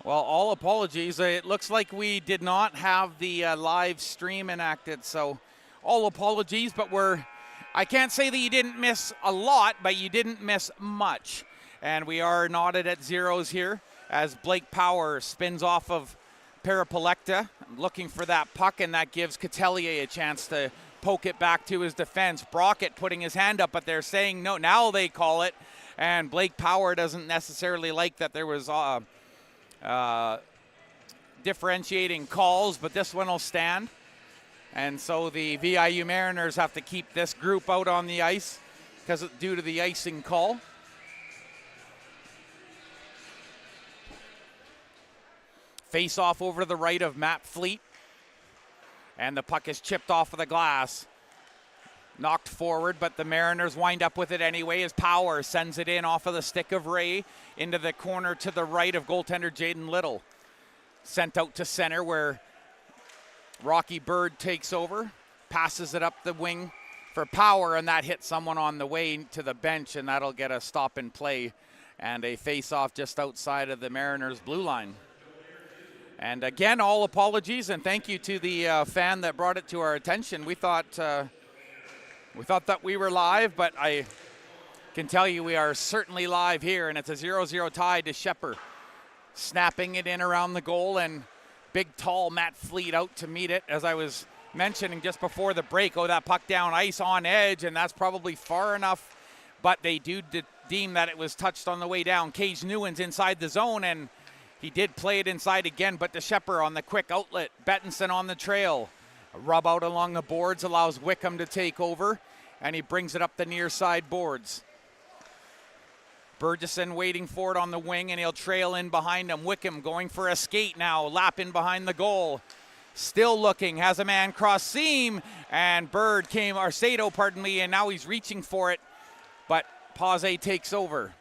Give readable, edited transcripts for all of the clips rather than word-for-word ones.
Well, all apologies. It looks like we did not have the live stream enacted, so all apologies, but I can't say that you didn't miss a lot, but you didn't miss much. And we are knotted at zeros here as Blake Power spins off of Parapolecta, looking for that puck, and that gives Catelier a chance to poke it back to his defense. Brockett putting his hand up, but they're saying no. Now they call it, and Blake Power doesn't necessarily like that there was differentiating calls, but this one will stand. And so the VIU Mariners have to keep this group out on the ice due to the icing call. Face off over to the right of Matt Fleet. And the puck is chipped off of the glass. Knocked forward, but the Mariners wind up with it anyway as Power sends it in off of the stick of Ray into the corner to the right of goaltender Jaden Little. Sent out to center where Rocky Bird takes over, passes it up the wing for Power, and that hits someone on the way to the bench, and that'll get a stop and play and a face-off just outside of the Mariners' blue line. And again, all apologies, and thank you to the fan that brought it to our attention. We thought that we were live, but I can tell you we are certainly live here, and it's a 0-0 tie to Shepard. Snapping it in around the goal, and big, tall Matt Fleet out to meet it. As I was mentioning just before the break, that puck down ice on edge, and that's probably far enough, but they do deem that it was touched on the way down. Cage Nguyen's inside the zone, and he did play it inside again, but to Shepard on the quick outlet. Bettinson on the trail. A rub out along the boards allows Wickham to take over, and he brings it up the near side boards. Burgesson waiting for it on the wing, and he'll trail in behind him. Wickham going for a skate now, lap in behind the goal. Still looking, has a man cross seam, and Sato, pardon me, and now he's reaching for it, but Pause takes over.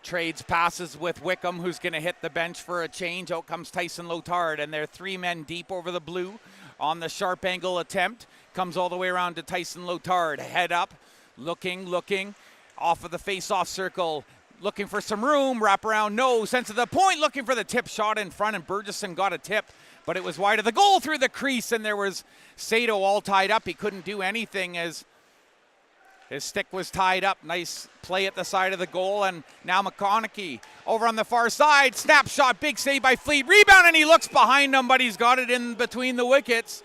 Trades passes with Wickham, who's going to hit the bench for a change. Out comes Tyson Lotard, and they're 3 men deep over the blue on the sharp angle attempt. Comes all the way around to Tyson Lotard. Head up, looking, off of the face-off circle, looking for some room, wrap around, no, sent to the point, looking for the tip shot in front, and Burgesson got a tip, but it was wide of the goal through the crease, and there was Sato all tied up. He couldn't do anything as his stick was tied up. Nice play at the side of the goal, and now McConaughey over on the far side. Snapshot, big save by Fleet. Rebound, and he looks behind him, but he's got it in between the wickets.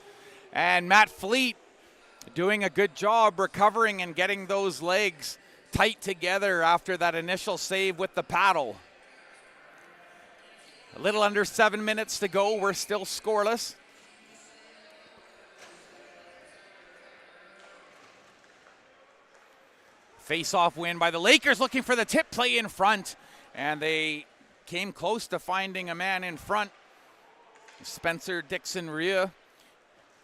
And Matt Fleet doing a good job recovering and getting those legs tight together after that initial save with the paddle. A little under 7 minutes to go. We're still scoreless. Face-off win by the Lakers, looking for the tip play in front, and they came close to finding a man in front. Spencer Dixon-Rhea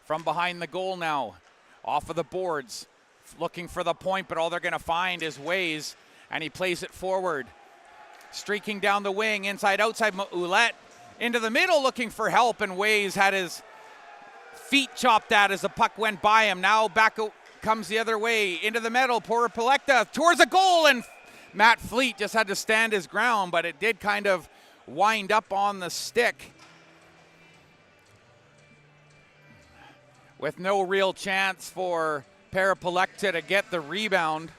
from behind the goal now, off of the boards, looking for the point, but all they're going to find is Ways, and he plays it forward. Streaking down the wing, inside, outside, Ouellette into the middle, looking for help, and Ways had his feet chopped at as the puck went by him. Now back comes the other way, into the middle, Parapolecta towards a goal, and Matt Fleet just had to stand his ground, but it did kind of wind up on the stick with no real chance for Parapolecta to get the rebound.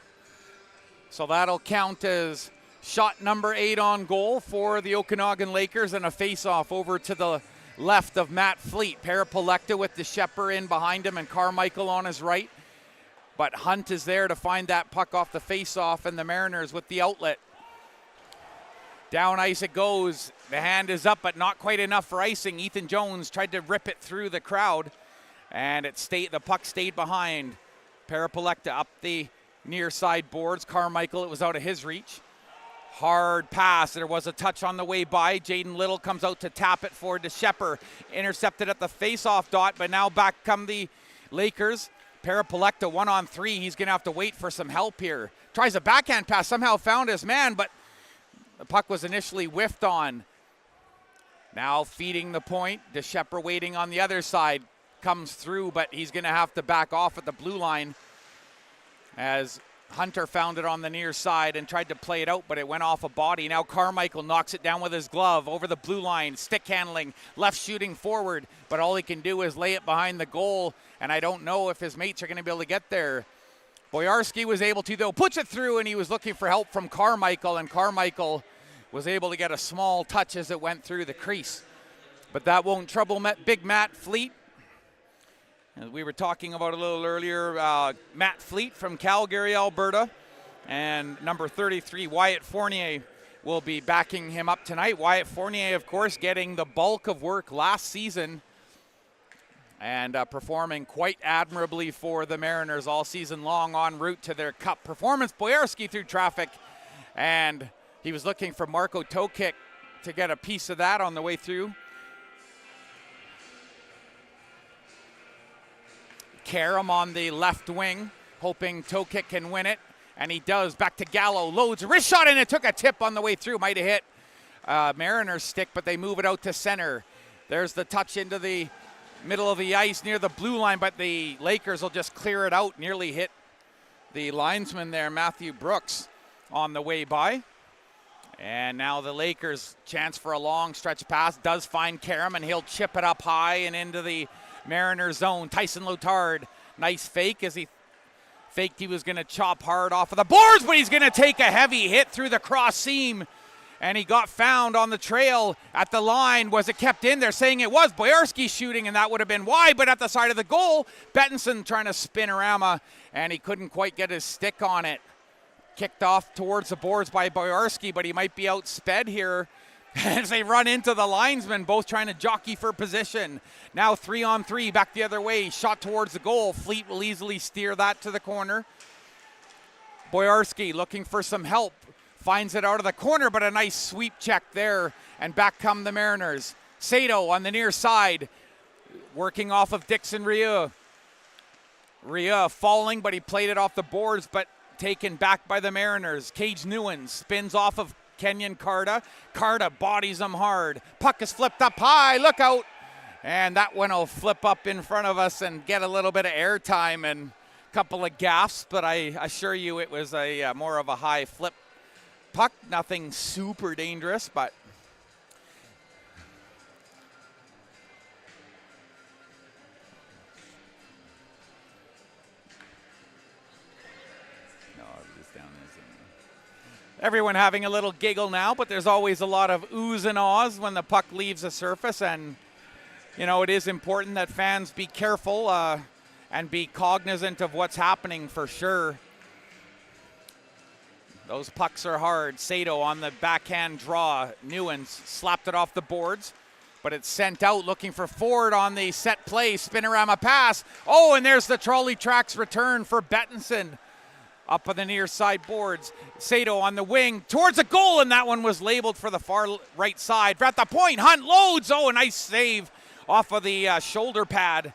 So that'll count as shot number 8 on goal for the Okanagan Lakers, and a face-off over to the left of Matt Fleet. Parapolecta with the Shepard in behind him and Carmichael on his right. But Hunt is there to find that puck off the face-off, and the Mariners with the outlet. Down ice it goes. The hand is up, but not quite enough for icing. Ethan Jones tried to rip it through the crowd, and the puck stayed behind. Parapolecta up the near side boards. Carmichael, it was out of his reach. Hard pass. There was a touch on the way by. Jaden Little comes out to tap it forward to Shepard. Intercepted at the face-off dot, but now back come the Lakers. Parapolecta 1-on-3. He's going to have to wait for some help here. Tries a backhand pass. Somehow found his man, but the puck was initially whiffed on. Now feeding the point. DeShepard waiting on the other side. Comes through, but he's going to have to back off at the blue line as Hunter found it on the near side and tried to play it out, but it went off a body. Now Carmichael knocks it down with his glove over the blue line. Stick handling, left shooting forward, but all he can do is lay it behind the goal, and I don't know if his mates are going to be able to get there. Boyarski was able to, though, puts it through, and he was looking for help from Carmichael, and Carmichael was able to get a small touch as it went through the crease. But that won't trouble Big Matt Fleet. As we were talking about a little earlier, Matt Fleet from Calgary, Alberta, and number 33, Wyatt Fournier, will be backing him up tonight. Wyatt Fournier, of course, getting the bulk of work last season and performing quite admirably for the Mariners all season long en route to their cup performance. Boyarski through traffic, and he was looking for Marco Tokic to get a piece of that on the way through. Karam on the left wing, hoping Tokic can win it, and he does. Back to Gallo, loads, wrist shot, and it took a tip on the way through. Might have hit Mariners' stick, but they move it out to center. There's the touch into the middle of the ice near the blue line, but the Lakers will just clear it out. Nearly hit the linesman there, Matthew Brooks, on the way by. And now the Lakers' chance for a long stretch pass does find Karam, and he'll chip it up high and into the Mariners zone. Tyson Lotard, nice fake as he faked he was going to chop hard off of the boards, but he's going to take a heavy hit through the cross seam, and he got found on the trail at the line. Was it kept in? They're saying it was. Boyarski shooting, and that would have been wide, but at the side of the goal, Bettinson trying to spin-a-rama, and he couldn't quite get his stick on it. Kicked off towards the boards by Boyarski, but he might be outsped here as they run into the linesman, both trying to jockey for position. Now 3-on-3, back the other way, shot towards the goal. Fleet will easily steer that to the corner. Boyarski looking for some help, finds it out of the corner, but a nice sweep check there, and back come the Mariners. Sato on the near side, working off of Dixon Rieu. Rieu falling, but he played it off the boards, but taken back by the Mariners. Cage Newens spins off of Kenyon Carta. Carta bodies him hard. Puck is flipped up high. Look out. And that one will flip up in front of us and get a little bit of airtime and a couple of gaffes, but I assure you it was a more of a high flip puck. Nothing super dangerous, but everyone having a little giggle now, but there's always a lot of oohs and ahs when the puck leaves the surface, and you know, it is important that fans be careful and be cognizant of what's happening for sure. Those pucks are hard. Sato on the backhand draw. Newens slapped it off the boards, but it's sent out looking for Ford on the set play. Spinorama pass. Oh, and there's the trolley tracks return for Bettinson. Up on the near side boards. Sato on the wing towards the goal, and that one was labeled for the far right side. At the point, Hunt loads. Oh, a nice save off of the shoulder pad.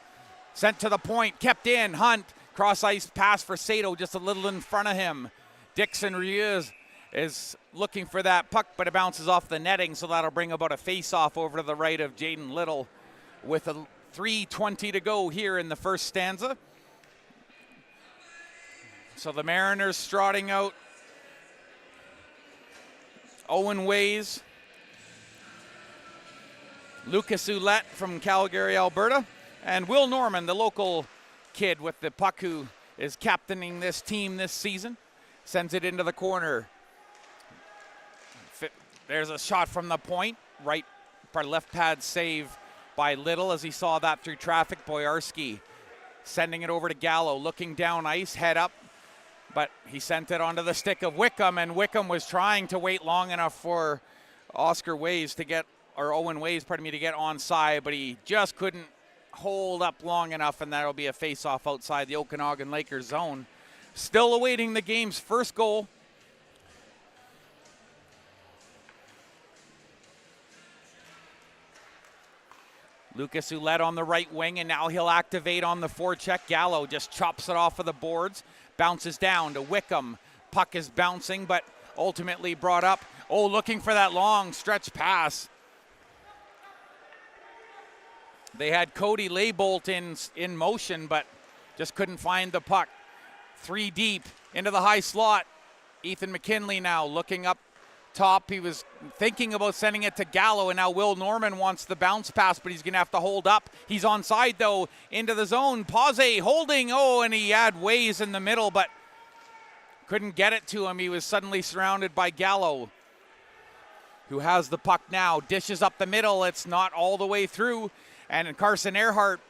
Sent to the point, kept in. Hunt, cross ice pass for Sato, just a little in front of him. Dixon Rieu is looking for that puck, but it bounces off the netting, so that'll bring about a face-off over to the right of Jaden Little with a 3:20 to go here in the first stanza. So the Mariners trotting out Owen Ways, Lucas Ouellette from Calgary, Alberta, and Will Norman, the local kid with the puck who is captaining this team this season, sends it into the corner. There's a shot from the point, right, left pad save by Little as he saw that through traffic. Boyarski sending it over to Gallo, looking down ice, head up, but he sent it onto the stick of Wickham, and Wickham was trying to wait long enough for Owen Ways to get onside, but he just couldn't hold up long enough, and that'll be a face-off outside the Okanagan Lakers zone. Still awaiting the game's first goal. Lucas Ouellette on the right wing, and now he'll activate on the forecheck. Gallo just chops it off of the boards, bounces down to Wickham. Puck is bouncing, but ultimately brought up. Oh, looking for that long stretch pass. They had Cody Laybolt in motion, but just couldn't find the puck. 3 deep into the high slot. Ethan McKinley now looking up top. He was thinking about sending it to Gallo, and now Will Norman wants the bounce pass, but he's going to have to hold up. He's onside, though, into the zone. Pause holding. Oh, and he had Ways in the middle, but couldn't get it to him. He was suddenly surrounded by Gallo, who has the puck now. Dishes up the middle. It's not all the way through. And Carson Earhart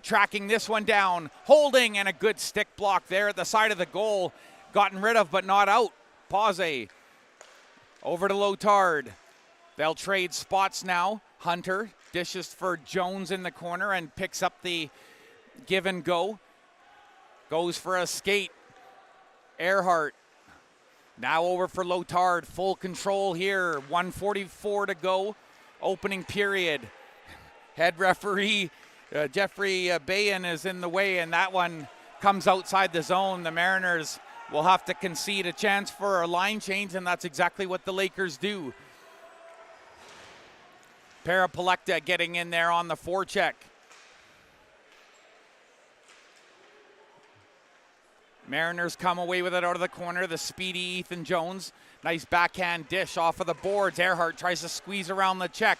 tracking this one down. Holding, and a good stick block there at the side of the goal. Gotten rid of, but not out. Pause over to Lotard. They'll trade spots now. Hunter dishes for Jones in the corner and picks up the give and go. Goes for a skate. Earhart now over for Lotard. Full control here. 1:44 to go. Opening period. Head referee Jeffrey Bayan is in the way, and that one comes outside the zone. The Mariners will have to concede a chance for a line change, and that's exactly what the Lakers do. Parapolekta getting in there on the forecheck. Mariners come away with it out of the corner. The speedy Ethan Jones. Nice backhand dish off of the boards. Earhart tries to squeeze around the check.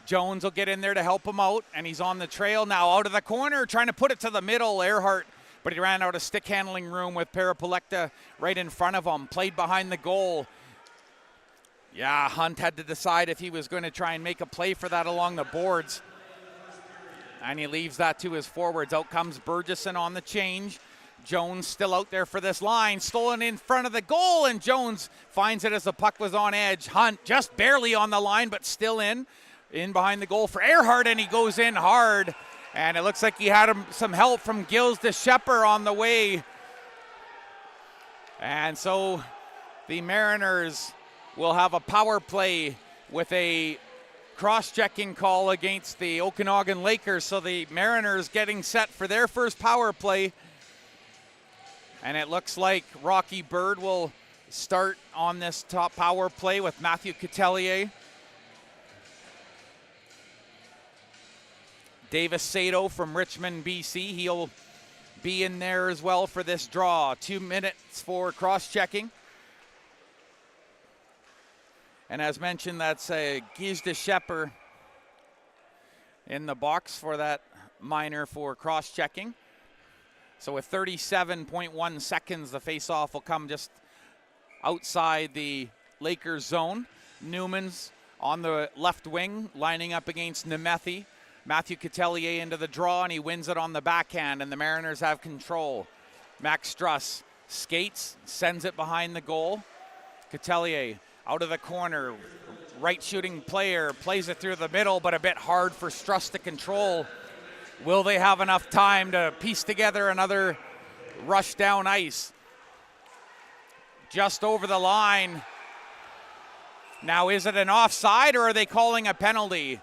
Jones will get in there to help him out, and he's on the trail now out of the corner, trying to put it to the middle. Earhart, but he ran out of stick handling room with Parapolekta right in front of him. Played behind the goal. Yeah, Hunt had to decide if he was going to try and make a play for that along the boards. And he leaves that to his forwards. Out comes Burgesson on the change. Jones still out there for this line. Stolen in front of the goal, and Jones finds it as the puck was on edge. Hunt just barely on the line, but still in behind the goal for Earhart, and he goes in hard. And it looks like he had some help from Gilles de Schepper on the way. And so the Mariners will have a power play with a cross-checking call against the Okanagan Lakers. So the Mariners getting set for their first power play. And it looks like Rocky Bird will start on this top power play with Matthew Coutelier. Davis Sato from Richmond, BC. He'll be in there as well for this draw. 2 minutes for cross-checking. And as mentioned, that's Gilles de Schepper in the box for that minor for cross-checking. So with 37.1 seconds, the face-off will come just outside the Lakers zone. Newman's on the left wing, lining up against Nemeth. Matthew Coutelier into the draw, and he wins it on the backhand, and the Mariners have control. Max Struss skates, sends it behind the goal. Coutelier out of the corner, right shooting player, plays it through the middle, but a bit hard for Struss to control. Will they have enough time to piece together another rush down ice? Just over the line. Now, is it an offside, or are they calling a penalty?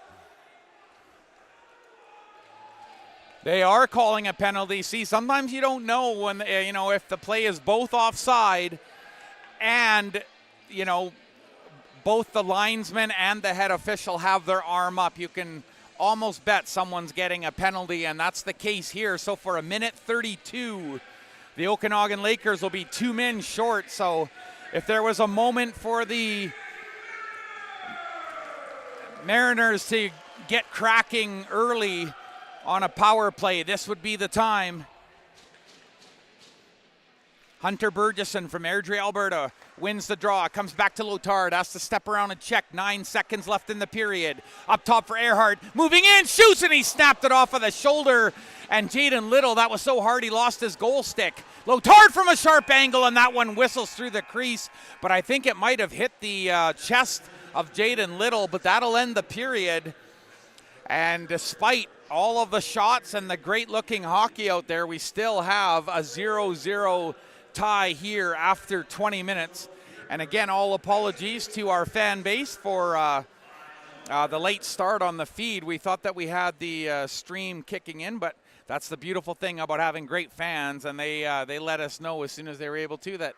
They are calling a penalty. See, sometimes you don't know when, if the play is both offside and, both the linesman and the head official have their arm up. You can almost bet someone's getting a penalty, and that's the case here. So for a minute 32, the Okanagan Lakers will be 2 men short. So if there was a moment for the Mariners to get cracking early on a power play, this would be the time. Hunter Burgesson from Airdrie, Alberta, wins the draw, comes back to Lotard, has to step around and check. 9 seconds left in the period. Up top for Earhart, moving in, shoots, and he snapped it off of the shoulder. And Jaden Little, that was so hard he lost his goal stick. Lotard from a sharp angle, and that one whistles through the crease. But I think it might have hit the chest of Jaden Little, but that'll end the period. And despite all of the shots and the great-looking hockey out there, we still have a 0-0 tie here after 20 minutes. And again, all apologies to our fan base for the late start on the feed. We thought that we had the stream kicking in, but that's the beautiful thing about having great fans, and they let us know as soon as they were able to that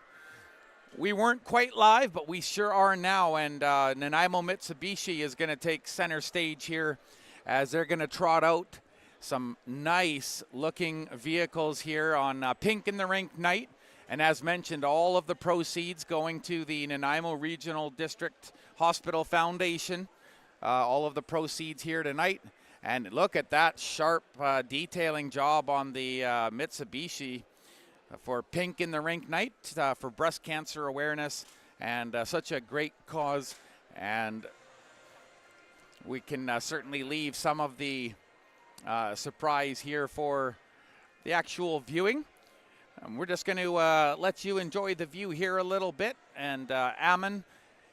we weren't quite live, but we sure are now. And Nanaimo Mitsubishi is going to take center stage here as they're going to trot out some nice looking vehicles here on Pink in the Rink night. And as mentioned, all of the proceeds going to the Nanaimo Regional District Hospital Foundation. All of the proceeds here tonight. And look at that sharp detailing job on the Mitsubishi for Pink in the Rink night for breast cancer awareness, and such a great cause. And we can certainly leave some of the surprise here for the actual viewing. We're just going to let you enjoy the view here a little bit. And Ammon,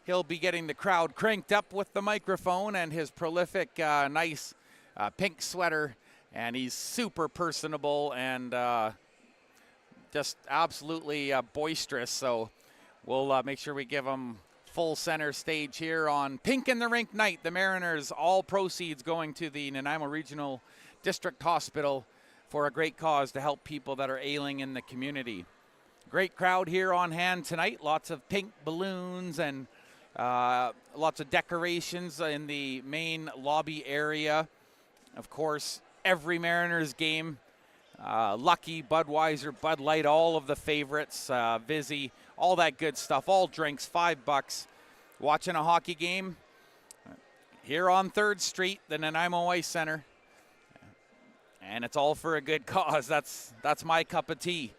he'll be getting the crowd cranked up with the microphone and his prolific, nice pink sweater. And he's super personable and just absolutely boisterous. So we'll make sure we give him full center stage here on Pink in the Rink night. The Mariners, all proceeds going to the Nanaimo Regional District Hospital for a great cause to help people that are ailing in the community. Great crowd here on hand tonight. Lots of pink balloons and lots of decorations in the main lobby area. Of course, every Mariners game, Lucky, Budweiser, Bud Light, all of the favorites, Vizzy, all that good stuff, all drinks, $5. Watching a hockey game here on 3rd Street, the Nanaimo Ice Center. And it's all for a good cause. That's my cup of tea.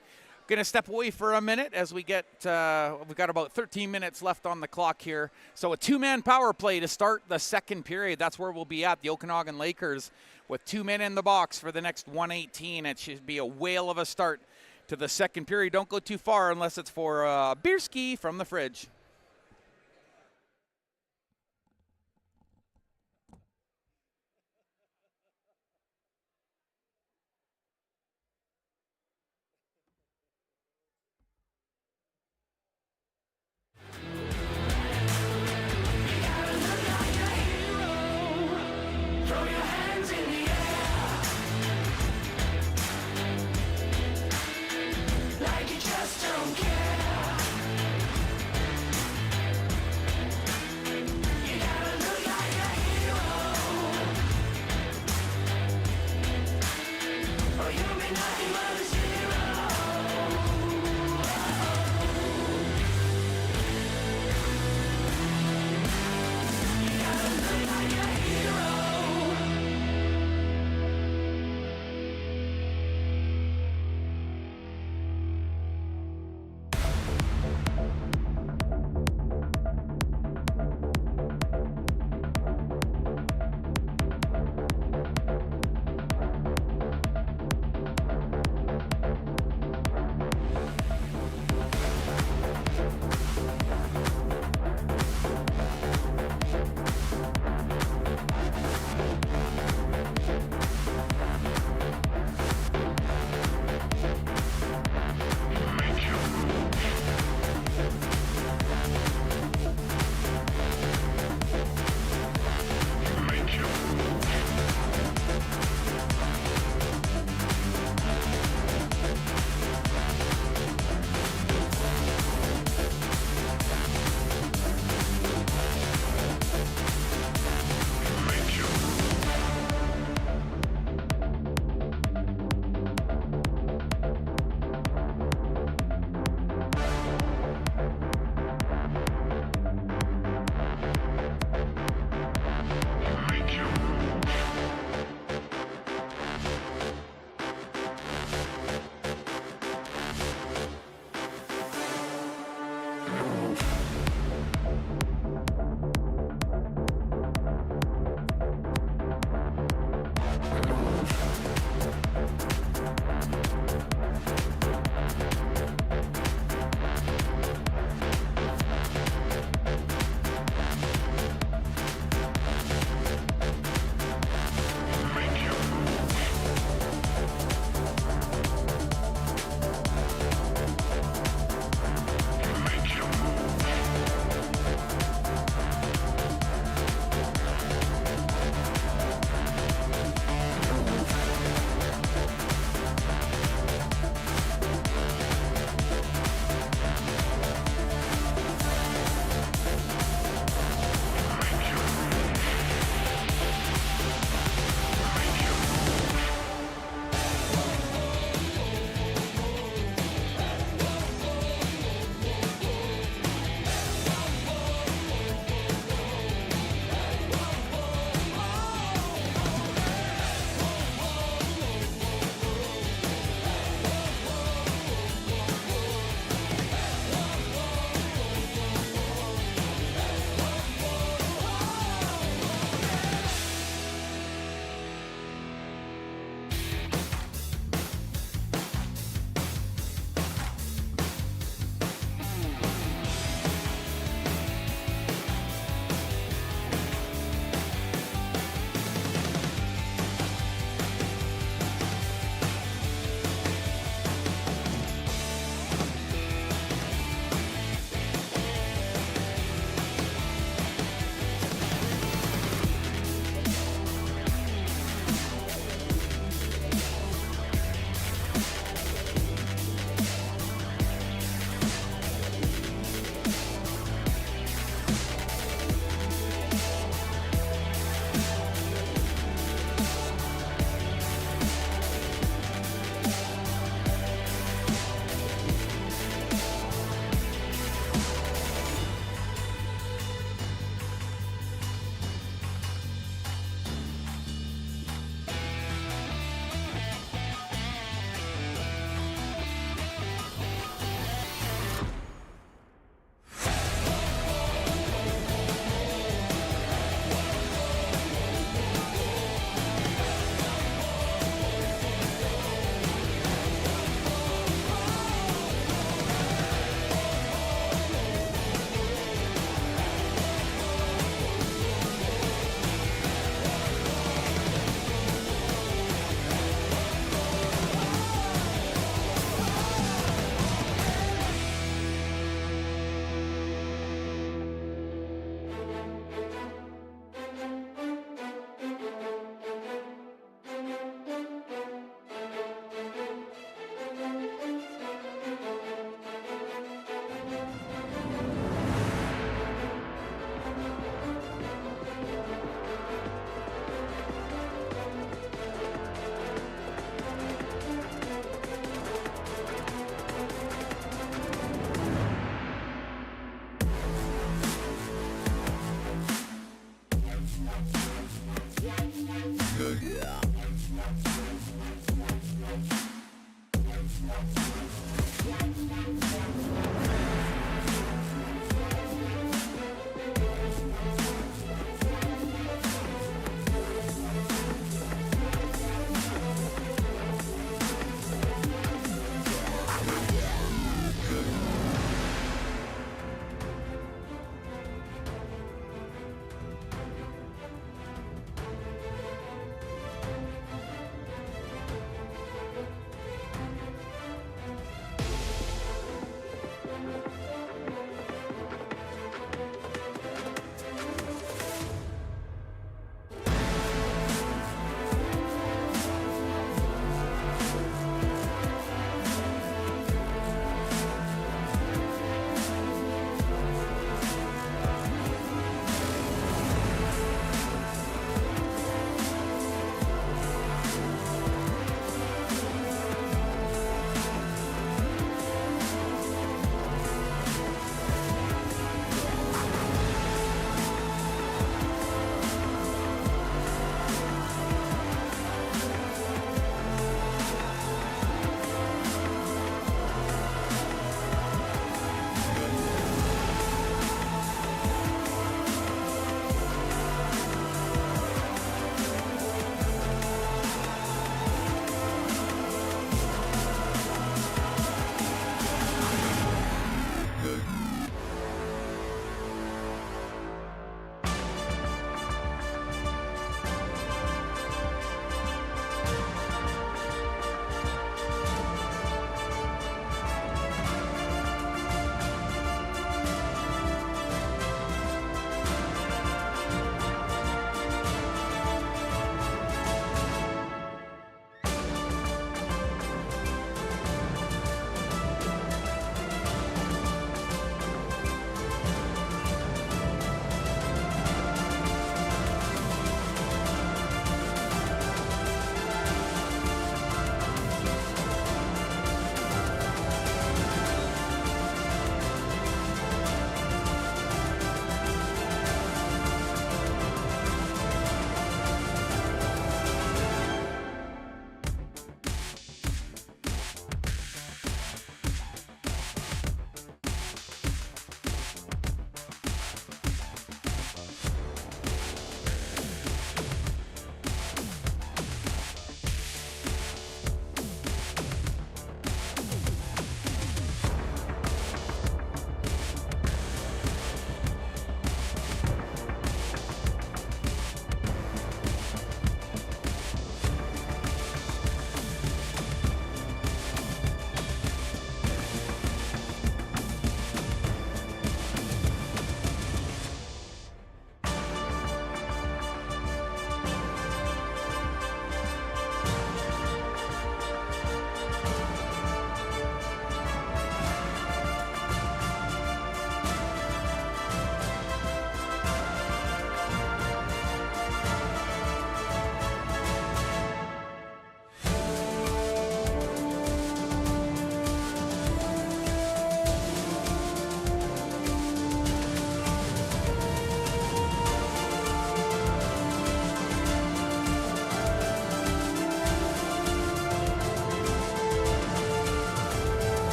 Going to step away for a minute as we get, we've got about 13 minutes left on the clock here. So a 2-man power play to start the second period. That's where we'll be at, the Okanagan Lakers, with 2 men in the box for the next 1:18. It should be a whale of a start to the second period. Don't go too far unless it's for a beer ski from the fridge.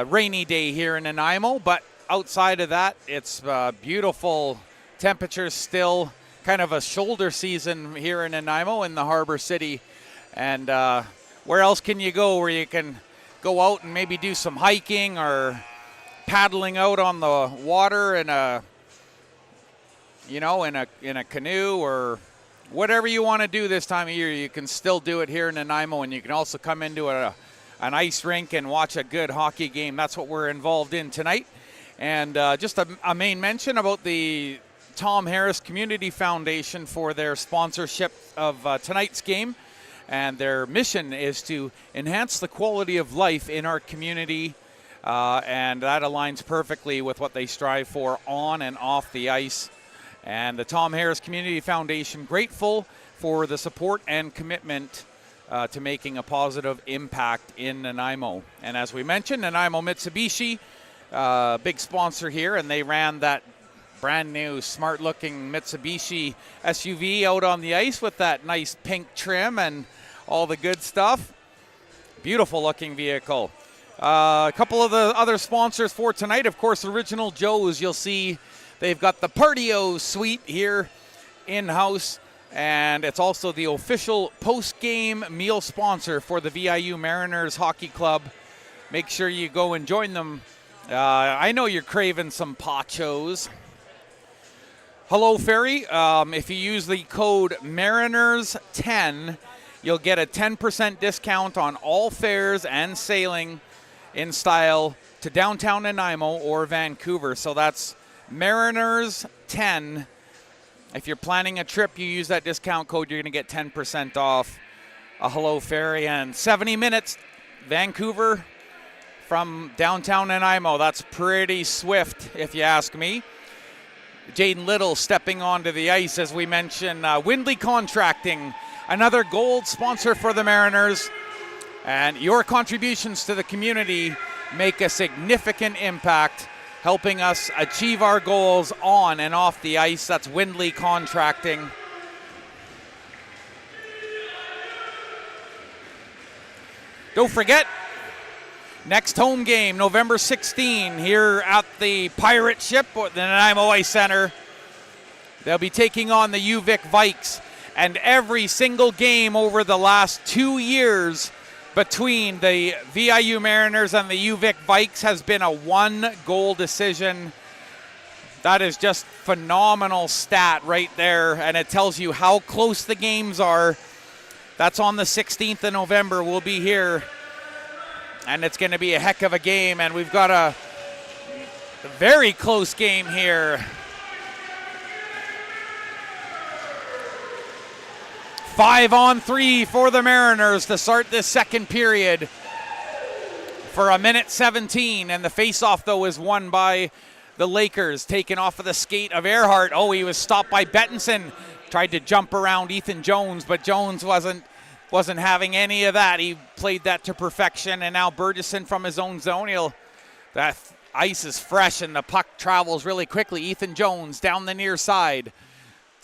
rainy day here in Nanaimo, but outside of that, it's beautiful temperatures still. Kind of a shoulder season here in Nanaimo in the harbor city. And where else can you go where you can go out and maybe do some hiking or paddling out on the water in a canoe or whatever you want to do this time of year. You can still do it here in Nanaimo, and you can also come into an ice rink and watch a good hockey game. That's what we're involved in tonight. And just a main mention about the Tom Harris Community Foundation for their sponsorship of tonight's game. And their mission is to enhance the quality of life in our community. And that aligns perfectly with what they strive for on and off the ice. And the Tom Harris Community Foundation, grateful for the support and commitment to making a positive impact in Nanaimo. And as we mentioned, Nanaimo Mitsubishi, big sponsor here, and they ran that brand new, smart-looking Mitsubishi SUV out on the ice with that nice pink trim and all the good stuff. Beautiful-looking vehicle. A couple of the other sponsors for tonight, of course, Original Joe's. You'll see they've got the Partio suite here in-house, and it's also the official post-game meal sponsor for the VIU Mariners Hockey Club. Make sure you go and join them. I know you're craving some pachos. Hello, Ferry. If you use the code Mariners10, you'll get a 10% discount on all fares and sailing in style to downtown Nanaimo or Vancouver. So that's Mariners10. If you're planning a trip, you use that discount code, you're going to get 10% off a Hello Ferry. And 70 minutes, Vancouver from downtown Nanaimo. That's pretty swift, if you ask me. Jaden Little stepping onto the ice, as we mentioned. Windley Contracting, another gold sponsor for the Mariners. And your contributions to the community make a significant impact, helping us achieve our goals on and off the ice. That's Windley Contracting. Don't forget, next home game, November 16, here at the Pirate Ship, or the Nanaimo Ice Center. They'll be taking on the UVic Vikes. And every single game over the last 2 years between the VIU Mariners and the UVic Vikes has been a 1-goal decision. That is just phenomenal stat right there, and it tells you how close the games are. That's on the 16th of November. We'll be here, and it's going to be a heck of a game, and we've got a very close game here. 5-on-3 for the Mariners to start this second period for a minute 17, and the faceoff, though, is won by the Lakers, taken off of the skate of Earhart. Oh, he was stopped by Bettinson. Tried to jump around Ethan Jones, but Jones wasn't having any of that. He played that to perfection, and now Burgesson from his own zone. That ice is fresh, and the puck travels really quickly. Ethan Jones down the near side.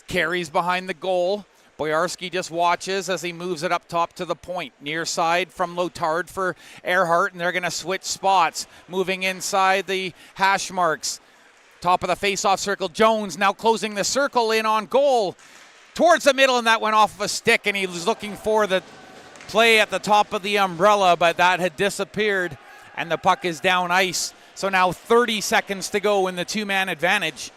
Carries behind the goal. Boyarski just watches as he moves it up top to the point. Near side from Lotard for Earhart, and they're going to switch spots. Moving inside the hash marks. Top of the face-off circle, Jones now closing the circle in on goal. Towards the middle, and that went off of a stick, and he was looking for the play at the top of the umbrella, but that had disappeared, and the puck is down ice. So now 30 seconds to go in the two-man advantage.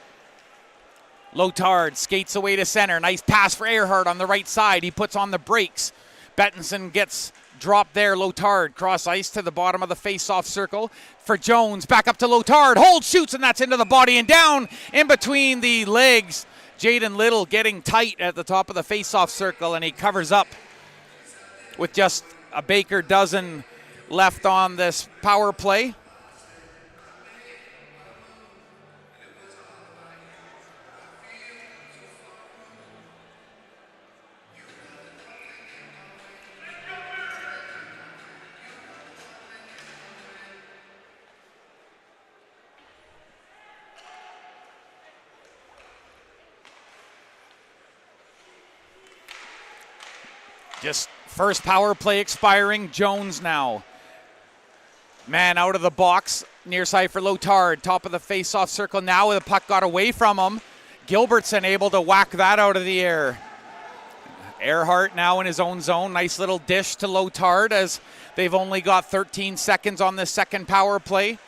Lotard skates away to center. Nice pass for Earhart on the right side. He puts on the brakes. Bettinson gets dropped there. Lotard cross ice to the bottom of the face-off circle for Jones. Back up to Lotard. Hold, shoots, and that's into the body and down in between the legs. Jaden Little getting tight at the top of the face-off circle, and he covers up with just a Baker dozen left on this power play. Just first power play expiring. Jones now Man out of the box, near side for Lotard. Top of the face-off circle now. The puck got away from him. Gilbertson able to whack that out of the air. Earhart now in his own zone. Nice little dish to Lotard as they've only got 13 seconds on this second power play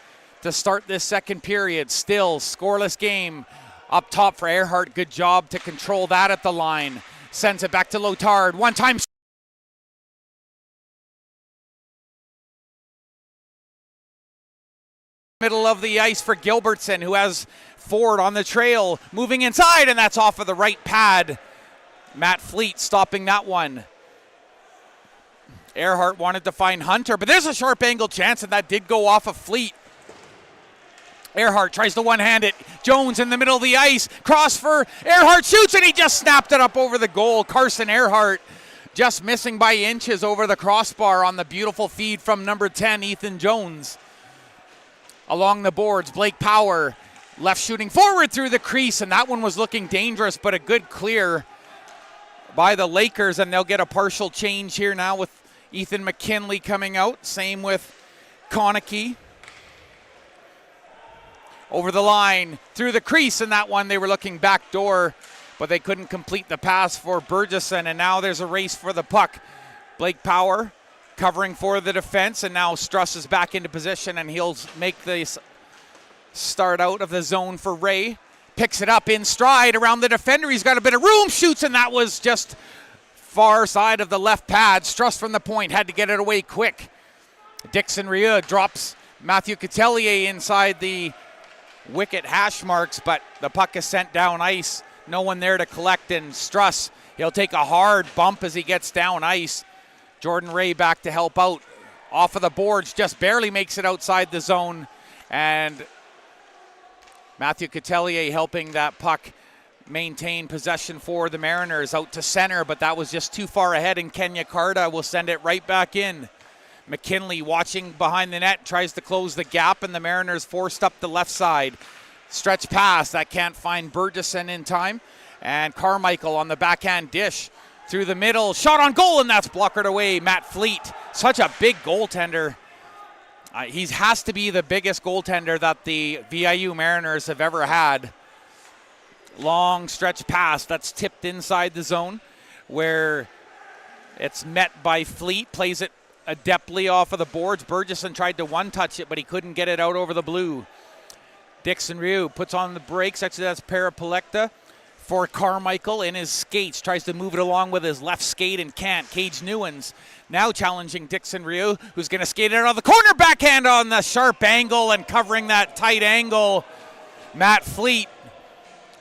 to start this second period. Still scoreless game. Up top for Earhart. Good job to control that at the line. Sends it back to Lotard. One time. Middle of the ice for Gilbertson, who has Ford on the trail. Moving inside, and that's off of the right pad. Matt Fleet stopping that one. Earhart wanted to find Hunter, but there's a sharp angle chance, and that did go off of Fleet. Earhart tries to one-hand it. Jones in the middle of the ice. Cross for Earhart, shoots, and he just snapped it up over the goal. Carson Earhart just missing by inches over the crossbar on the beautiful feed from number 10, Ethan Jones. Along the boards, Blake Power left shooting forward through the crease, and that one was looking dangerous, but a good clear by the Lakers, and they'll get a partial change here now with Ethan McKinley coming out. Same with Konecki. Over the line, through the crease, and that one they were looking back door, but they couldn't complete the pass for Burgesson, and now there's a race for the puck. Blake Power covering for the defense, and now Struss is back into position, and he'll make this start out of the zone for Ray. Picks it up in stride around the defender. He's got a bit of room, shoots, and that was just far side of the left pad. Struss from the point, had to get it away quick. Dixon Rieu drops Matthew Catelier inside the wicket hash marks, but the puck is sent down ice. No one there to collect, and Struss, he'll take a hard bump as he gets down ice. Jordan Ray back to help out. Off of the boards, just barely makes it outside the zone. And Matthew Catelier helping that puck maintain possession for the Mariners out to center, but that was just too far ahead, and Kenya Carta will send it right back in. McKinley watching behind the net, tries to close the gap, and the Mariners forced up the left side. Stretch pass, that can't find Burgesson in time. And Carmichael on the backhand dish. Through the middle, shot on goal, and that's blockered away. Matt Fleet, such a big goaltender. He has to be the biggest goaltender that the VIU Mariners have ever had. Long stretch pass that's tipped inside the zone where it's met by Fleet. Plays it adeptly off of the boards. Burgesson tried to one-touch it, but he couldn't get it out over the blue. Dixon Rieu puts on the brakes. Actually, that's Parapolecta for Carmichael in his skates. Tries to move it along with his left skate and can't. Cage Newens now challenging Dixon Rieu, who's going to skate it out of the corner. Backhand on the sharp angle, and covering that tight angle, Matt Fleet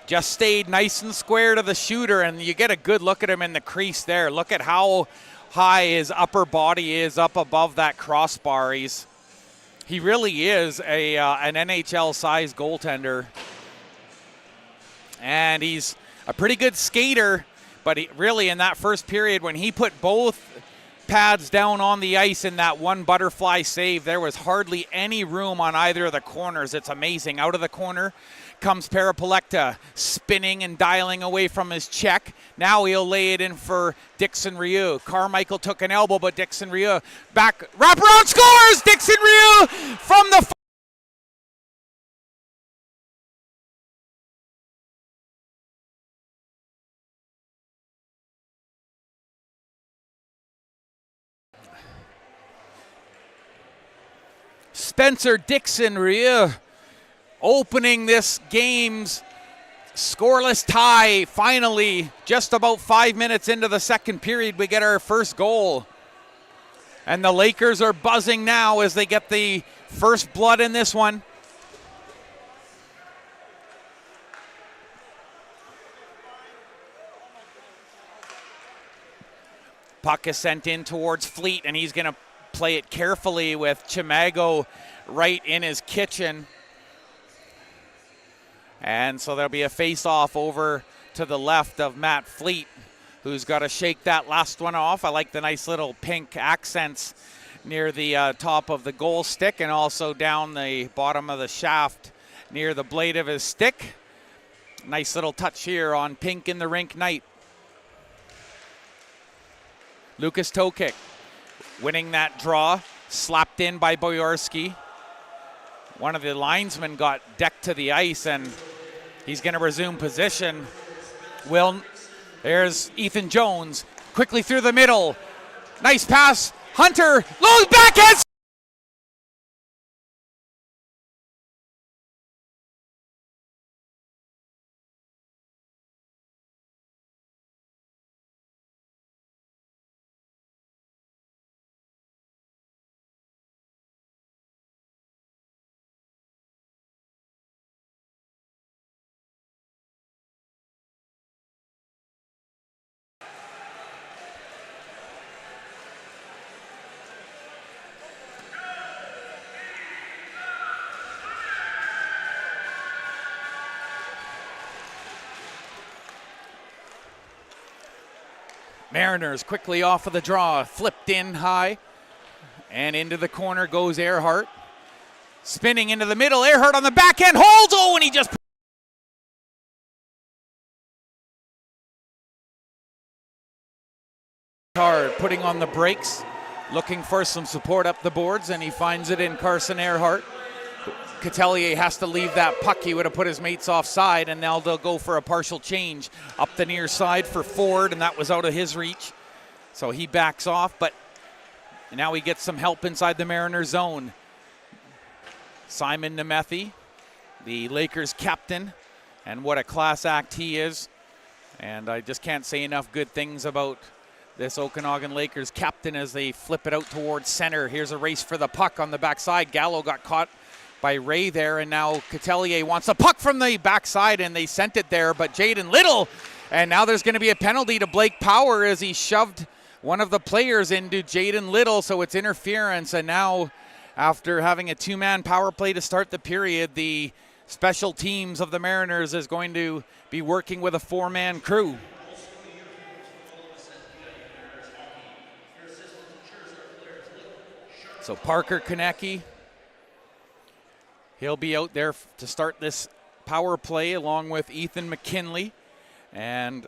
just stayed nice and square to the shooter, and you get a good look at him in the crease there. Look at how high his upper body is up above that crossbar. He really is an NHL-sized goaltender. And he's a pretty good skater, but he really in that first period when he put both pads down on the ice in that one butterfly save, there was hardly any room on either of the corners. It's amazing. Out of the corner comes Parapolecta, spinning and dialing away from his check. Now he'll lay it in for Dixon Rieu. Carmichael took an elbow, but Dixon Rieu back, wraparound, scores! Dixon Rieu from the Spencer Dixon Rieu opening this game's scoreless tie. Finally, just about 5 minutes into the second period, we get our first goal. And the Lakers are buzzing now as they get the first blood in this one. Puck is sent in towards Fleet, and he's going to play it carefully with Chimago right in his kitchen. And so there'll be a face-off over to the left of Matt Fleet, who's got to shake that last one off. I like the nice little pink accents near the top of the goal stick and also down the bottom of the shaft near the blade of his stick. Nice little touch here on Pink in the Rink night. Lucas Tokic winning that draw Slapped in by Boyorski. One of the linesmen got decked to the ice, and he's going to resume position. There's Ethan Jones, quickly through the middle. Nice pass. Hunter, low backhand. Mariners quickly off of the draw, flipped in high, and into the corner goes Earhart. Spinning into the middle, Earhart on the backhand, holds, and he just hard, putting on the brakes, looking for some support up the boards, and he finds it in Carson Earhart. Catelier has to leave that puck. He would have put his mates offside, and now they'll go for a partial change up the near side for Ford, and that was out of his reach. So he backs off, but now he gets some help inside the Mariners zone. Simon Nemeth, the Lakers captain, and what a class act he is. And I just can't say enough good things about this Okanagan Lakers captain as they flip it out towards center. Here's a race for the puck on the backside. Gallo got caught by Ray there, and now Catelier wants a puck from the backside, and they sent it there, but Jaden Little, and now there's going to be a penalty to Blake Power as he shoved one of the players into Jaden Little, so it's interference, and now after having a two-man power play to start the period, the special teams of the Mariners is going to be working with a four-man crew. So Parker Konecki, he'll be out there to start this power play along with Ethan McKinley. And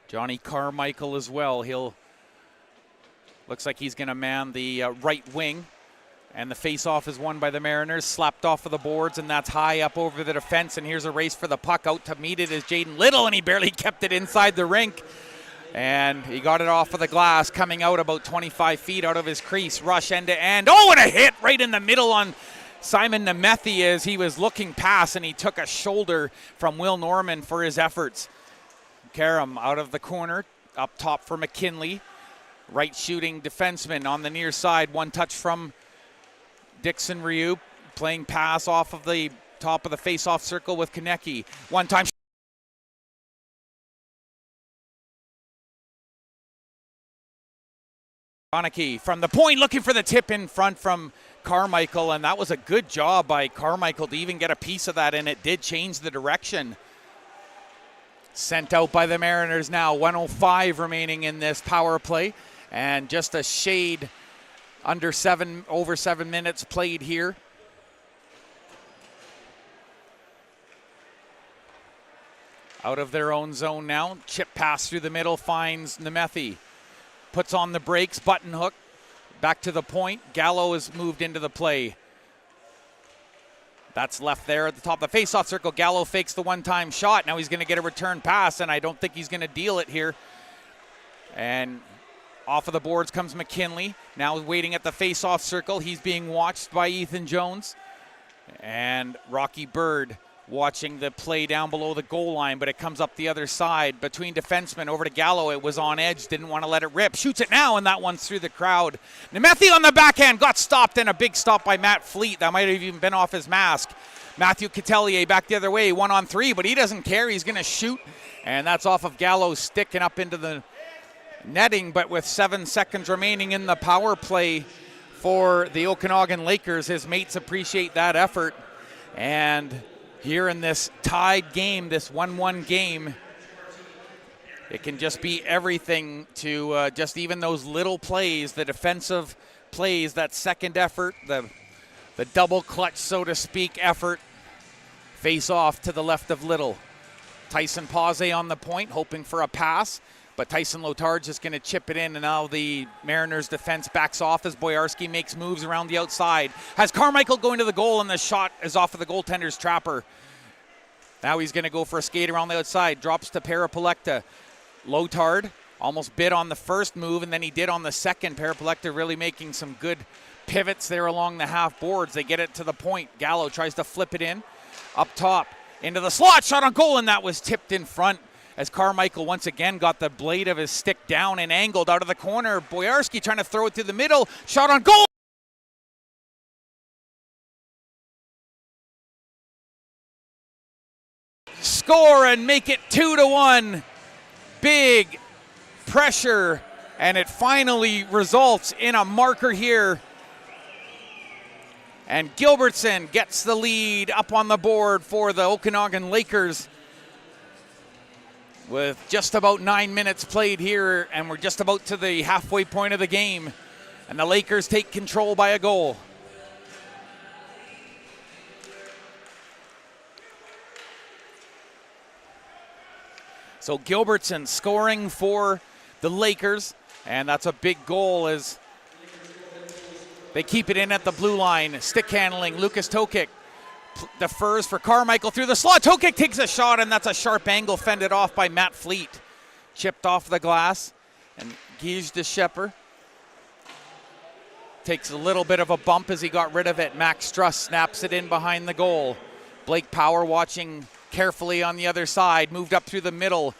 Johnny Carmichael as well. Looks like he's going to man the right wing. And the face-off is won by the Mariners, slapped off of the boards, and that's high up over the defense. And here's a race for the puck. Out to meet it is Jaden Little, and he barely kept it inside the rink. And he got it off of the glass, coming out about 25 feet out of his crease. Rush end to end. Oh, and a hit right in the middle on Simon Nemeth as he was looking past, and he took a shoulder from Will Norman for his efforts. Karam out of the corner, up top for McKinley. Right shooting defenseman on the near side. One touch from Dixon Ryu, playing pass off of the top of the face-off circle with Konecki. One time. Konecki from the point, looking for the tip in front from Carmichael, and that was a good job by Carmichael to even get a piece of that, and it did change the direction. Sent out by the Mariners now. 1:05 remaining in this power play, and just a shade over 7 minutes played here. Out of their own zone now. Chip pass through the middle finds Nemeth. Puts on the brakes, button hook, back to the point. Gallo is moved into the play. That's left there at the top of the face-off circle. Gallo fakes the one-time shot. Now he's going to get a return pass, and I don't think he's going to deal it here. And off of the boards comes McKinley. Now waiting at the face-off circle. He's being watched by Ethan Jones. And Rocky Bird watching the play down below the goal line, but it comes up the other side between defensemen over to Gallo. It was on edge, didn't want to let it rip. Shoots it now, and that one's through the crowd. Nemeth on the backhand, got stopped, and a big stop by Matt Fleet. That might have even been off his mask. Matthew Catelier back the other way, 1-on-3, but he doesn't care. He's going to shoot, and that's off of Gallo's stick and up into the netting, but with 7 seconds remaining in the power play for the Okanagan Lakers, his mates appreciate that effort. And here in this tied game, this 1-1 game, it can just be everything to just even those little plays, the defensive plays, that second effort, the double clutch, so to speak, effort. Face off to the left of Little. Tyson Pause on the point, hoping for a pass, but Tyson Lotard just going to chip it in, and now the Mariners defense backs off as Boyarski makes moves around the outside. Has Carmichael going to the goal, and the shot is off of the goaltender's trapper. Now he's going to go for a skate around the outside. Drops to Parapolecta. Lotard almost bid on the first move, and then he did on the second. Parapolecta really making some good pivots there along the half boards. They get it to the point. Gallo tries to flip it in. Up top, into the slot, shot on goal, and that was tipped in front as Carmichael once again got the blade of his stick down and angled out of the corner. Boyarski trying to throw it through the middle, shot on goal. Score and make it 2-1. Big pressure, and it finally results in a marker here. And Gilbertson gets the lead up on the board for the Okanagan Lakers with just about 9 minutes played here, and we're just about to the halfway point of the game, and the Lakers take control by a goal. So Gilbertson scoring for the Lakers, and that's a big goal as they keep it in at the blue line. Stick handling, Lucas Tokic defers for Carmichael through the slot. Tokic takes a shot, and that's a sharp angle fended off by Matt Fleet. Chipped off the glass, and Guige de Schepper takes a little bit of a bump as he got rid of it. Max Struss snaps it in behind the goal. Blake Power watching carefully on the other side, moved up through the middle.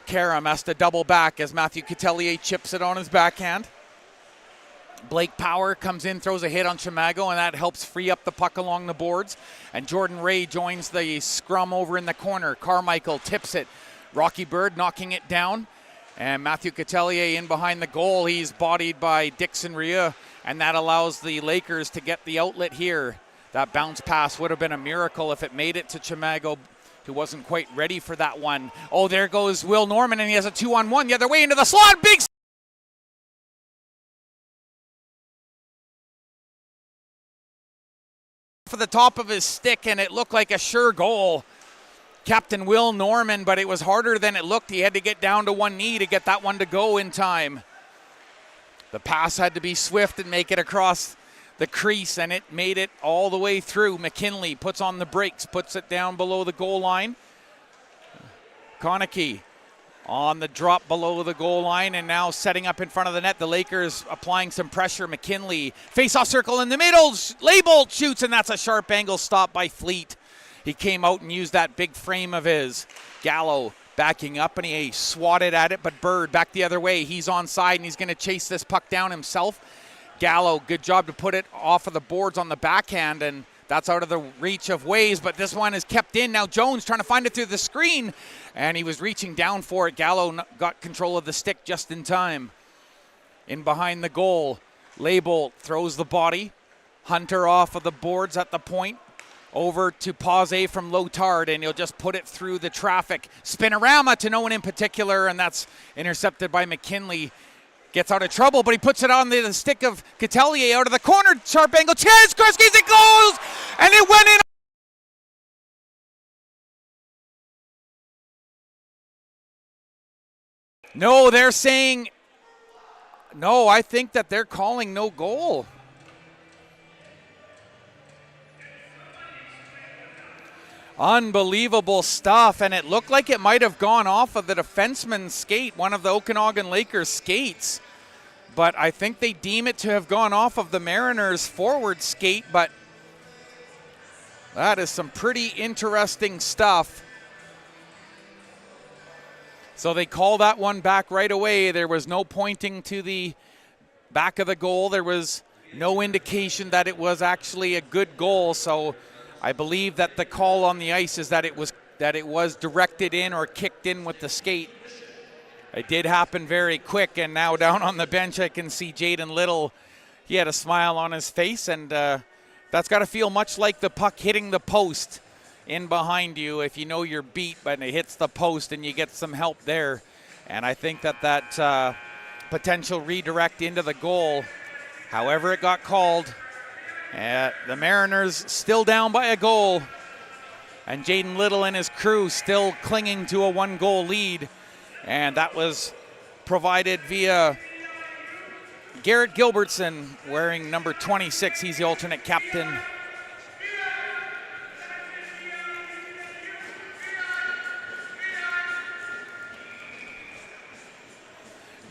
Karam has to double back as Matthew Catelier chips it on his backhand. Blake Power comes in, throws a hit on Chimago, and that helps free up the puck along the boards. And Jordan Ray joins the scrum over in the corner. Carmichael tips it. Rocky Bird knocking it down. And Matthew Catelier in behind the goal. He's bodied by Dixon Rieu, and that allows the Lakers to get the outlet here. That bounce pass would have been a miracle if it made it to Chimago, who wasn't quite ready for that one. Oh, there goes Will Norman, and he has a 2-on-1 the other way into the slot. Big for the top of his stick, and it looked like a sure goal. Captain Will Norman, but it was harder than it looked. He had to get down to one knee to get that one to go in time. The pass had to be swift and make it across the crease, and it made it all the way through. McKinley puts on the brakes, puts it down below the goal line. Konecki on the drop below the goal line, and now setting up in front of the net. The Lakers applying some pressure. McKinley, face-off circle in the middle. Leibold shoots, and that's a sharp angle stop by Fleet. He came out and used that big frame of his. Gallo backing up, and he swatted at it, but Bird back the other way. He's onside, and he's going to chase this puck down himself. Gallo, good job to put it off of the boards on the backhand, and that's out of the reach of Ways, but this one is kept in. Now Jones trying to find it through the screen, and he was reaching down for it. Gallo got control of the stick just in time. In behind the goal, Leibold throws the body. Hunter off of the boards at the point. Over to Pause from Lotard, and he'll just put it through the traffic. Spinorama to no one in particular, and that's intercepted by McKinley. Gets out of trouble, but he puts it on the stick of Catelier out of the corner. Sharp angle. Chance Kreski's, it goes! And it went in. No, they're saying, no, I think that they're calling no goal. Unbelievable stuff, and it looked like it might have gone off of the defenseman's skate, one of the Okanagan Lakers skates, but I think they deem it to have gone off of the Mariners' forward skate, but that is some pretty interesting stuff. So they call that one back right away. There was no pointing to the back of the goal. There was no indication that it was actually a good goal, so I believe that the call on the ice is that it was directed in or kicked in with the skate. It did happen very quick, and now down on the bench I can see Jaden Little. He had a smile on his face, and that's got to feel much like the puck hitting the post in behind you if you know you're beat, but it hits the post and you get some help there. And I think that potential redirect into the goal, however it got called, the Mariners still down by a goal, and Jaden Little and his crew still clinging to a one-goal lead. And that was provided via Garrett Gilbertson, wearing number 26. He's the alternate captain.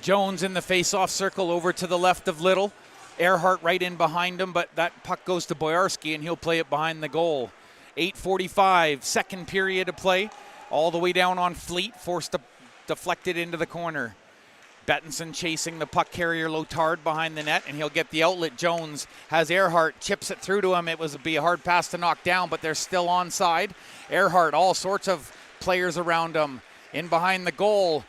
Jones in the face-off circle over to the left of Little. Earhart right in behind him, but that puck goes to Boyarski, and he'll play it behind the goal. 8:45, second period of play. All the way down on Fleet, forced to deflect it into the corner. Bettinson chasing the puck carrier Lotard behind the net, and he'll get the outlet. Jones has Earhart, chips it through to him. It would be a hard pass to knock down, but they're still onside. Earhart, all sorts of players around him. In behind the goal.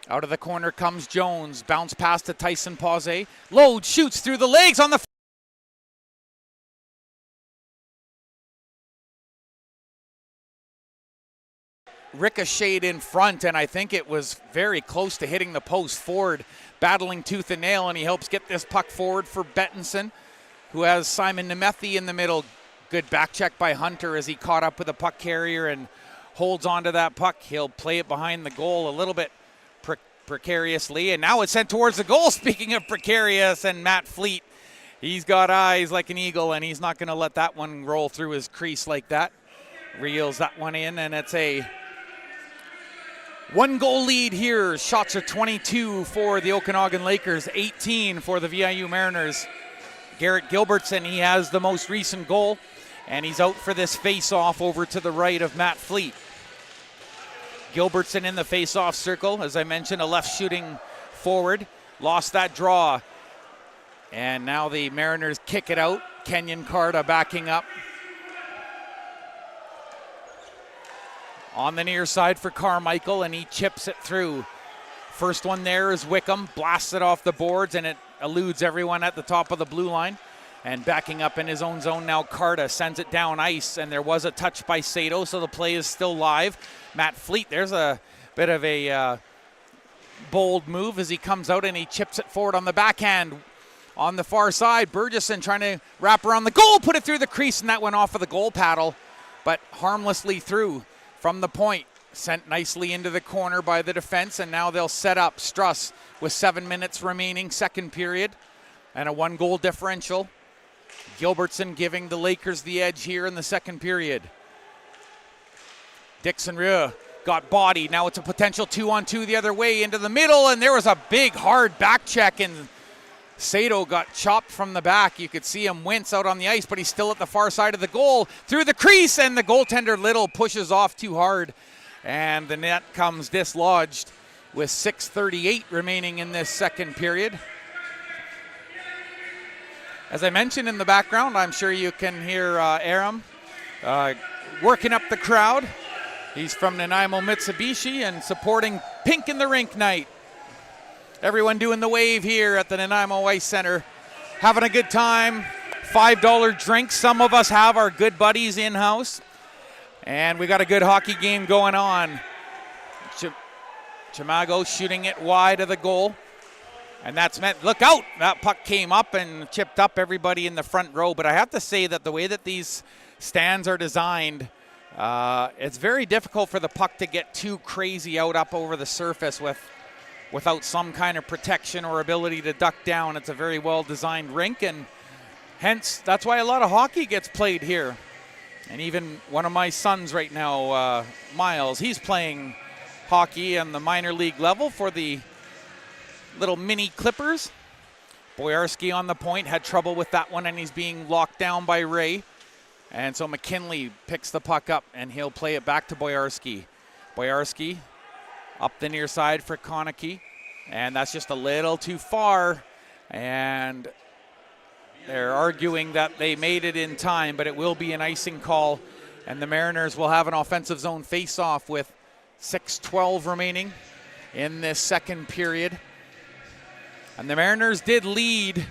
Out of the corner comes Jones. Bounce pass to Tyson Pause. Load shoots through the legs on the ricocheted in front, and I think it was very close to hitting the post. Ford battling tooth and nail, and he helps get this puck forward for Bettinson, who has Simon Nemeth in the middle. Good back check by Hunter as he caught up with the puck carrier and holds onto that puck. He'll play it behind the goal a little bit precariously, and now it's sent towards the goal. Speaking of precarious, and Matt Fleet, he's got eyes like an eagle, and he's not going to let that one roll through his crease like that. Reels that one in, and it's a one-goal lead here. Shots are 22 for the Okanagan Lakers, 18 for the VIU Mariners. Garrett Gilbertson, he has the most recent goal, and he's out for this face-off over to the right of Matt Fleet. Gilbertson in the face-off circle. As I mentioned, a left shooting forward. Lost that draw. And now the Mariners kick it out. Kenyon Carta backing up. On the near side for Carmichael, and he chips it through. First one there is Wickham. Blasts it off the boards, and it eludes everyone at the top of the blue line. And backing up in his own zone now, Carta sends it down ice, and there was a touch by Sato, so the play is still live. Matt Fleet, there's a bit of a bold move as he comes out and he chips it forward on the backhand. On the far side, Burgesson trying to wrap around the goal, put it through the crease, and that went off of the goal paddle, but harmlessly through from the point. Sent nicely into the corner by the defense, and now they'll set up Struss with 7 minutes remaining, second period, and a one-goal differential. Gilbertson giving the Lakers the edge here in the second period. Dixon Rue got bodied. Now it's a potential 2-on-2 the other way into the middle, and there was a big hard back check, and Sato got chopped from the back. You could see him wince out on the ice, but he's still at the far side of the goal. Through the crease, and the goaltender Little pushes off too hard, and the net comes dislodged with 6:38 remaining in this second period. As I mentioned in the background, I'm sure you can hear Aram working up the crowd. He's from Nanaimo Mitsubishi and supporting Pink in the Rink night. Everyone doing the wave here at the Nanaimo Ice Center. Having a good time. $5 drinks. Some of us have our good buddies in-house. And we got a good hockey game going on. Chimago shooting it wide of the goal. And that's meant, look out! That puck came up and chipped up everybody in the front row. But I have to say that the way that these stands are designed, it's very difficult for the puck to get too crazy out up over the surface without some kind of protection or ability to duck down. It's a very well-designed rink, and hence that's why a lot of hockey gets played here. And even one of my sons right now, Miles, he's playing hockey on the minor league level for the little mini Clippers. Boyarski on the point, had trouble with that one, and he's being locked down by Ray. And so McKinley picks the puck up, and he'll play it back to Boyarski. Boyarski up the near side for Konecki, and that's just a little too far. And they're arguing that they made it in time, but it will be an icing call, and the Mariners will have an offensive zone face-off with 6:12 remaining in this second period. And the Mariners did lead,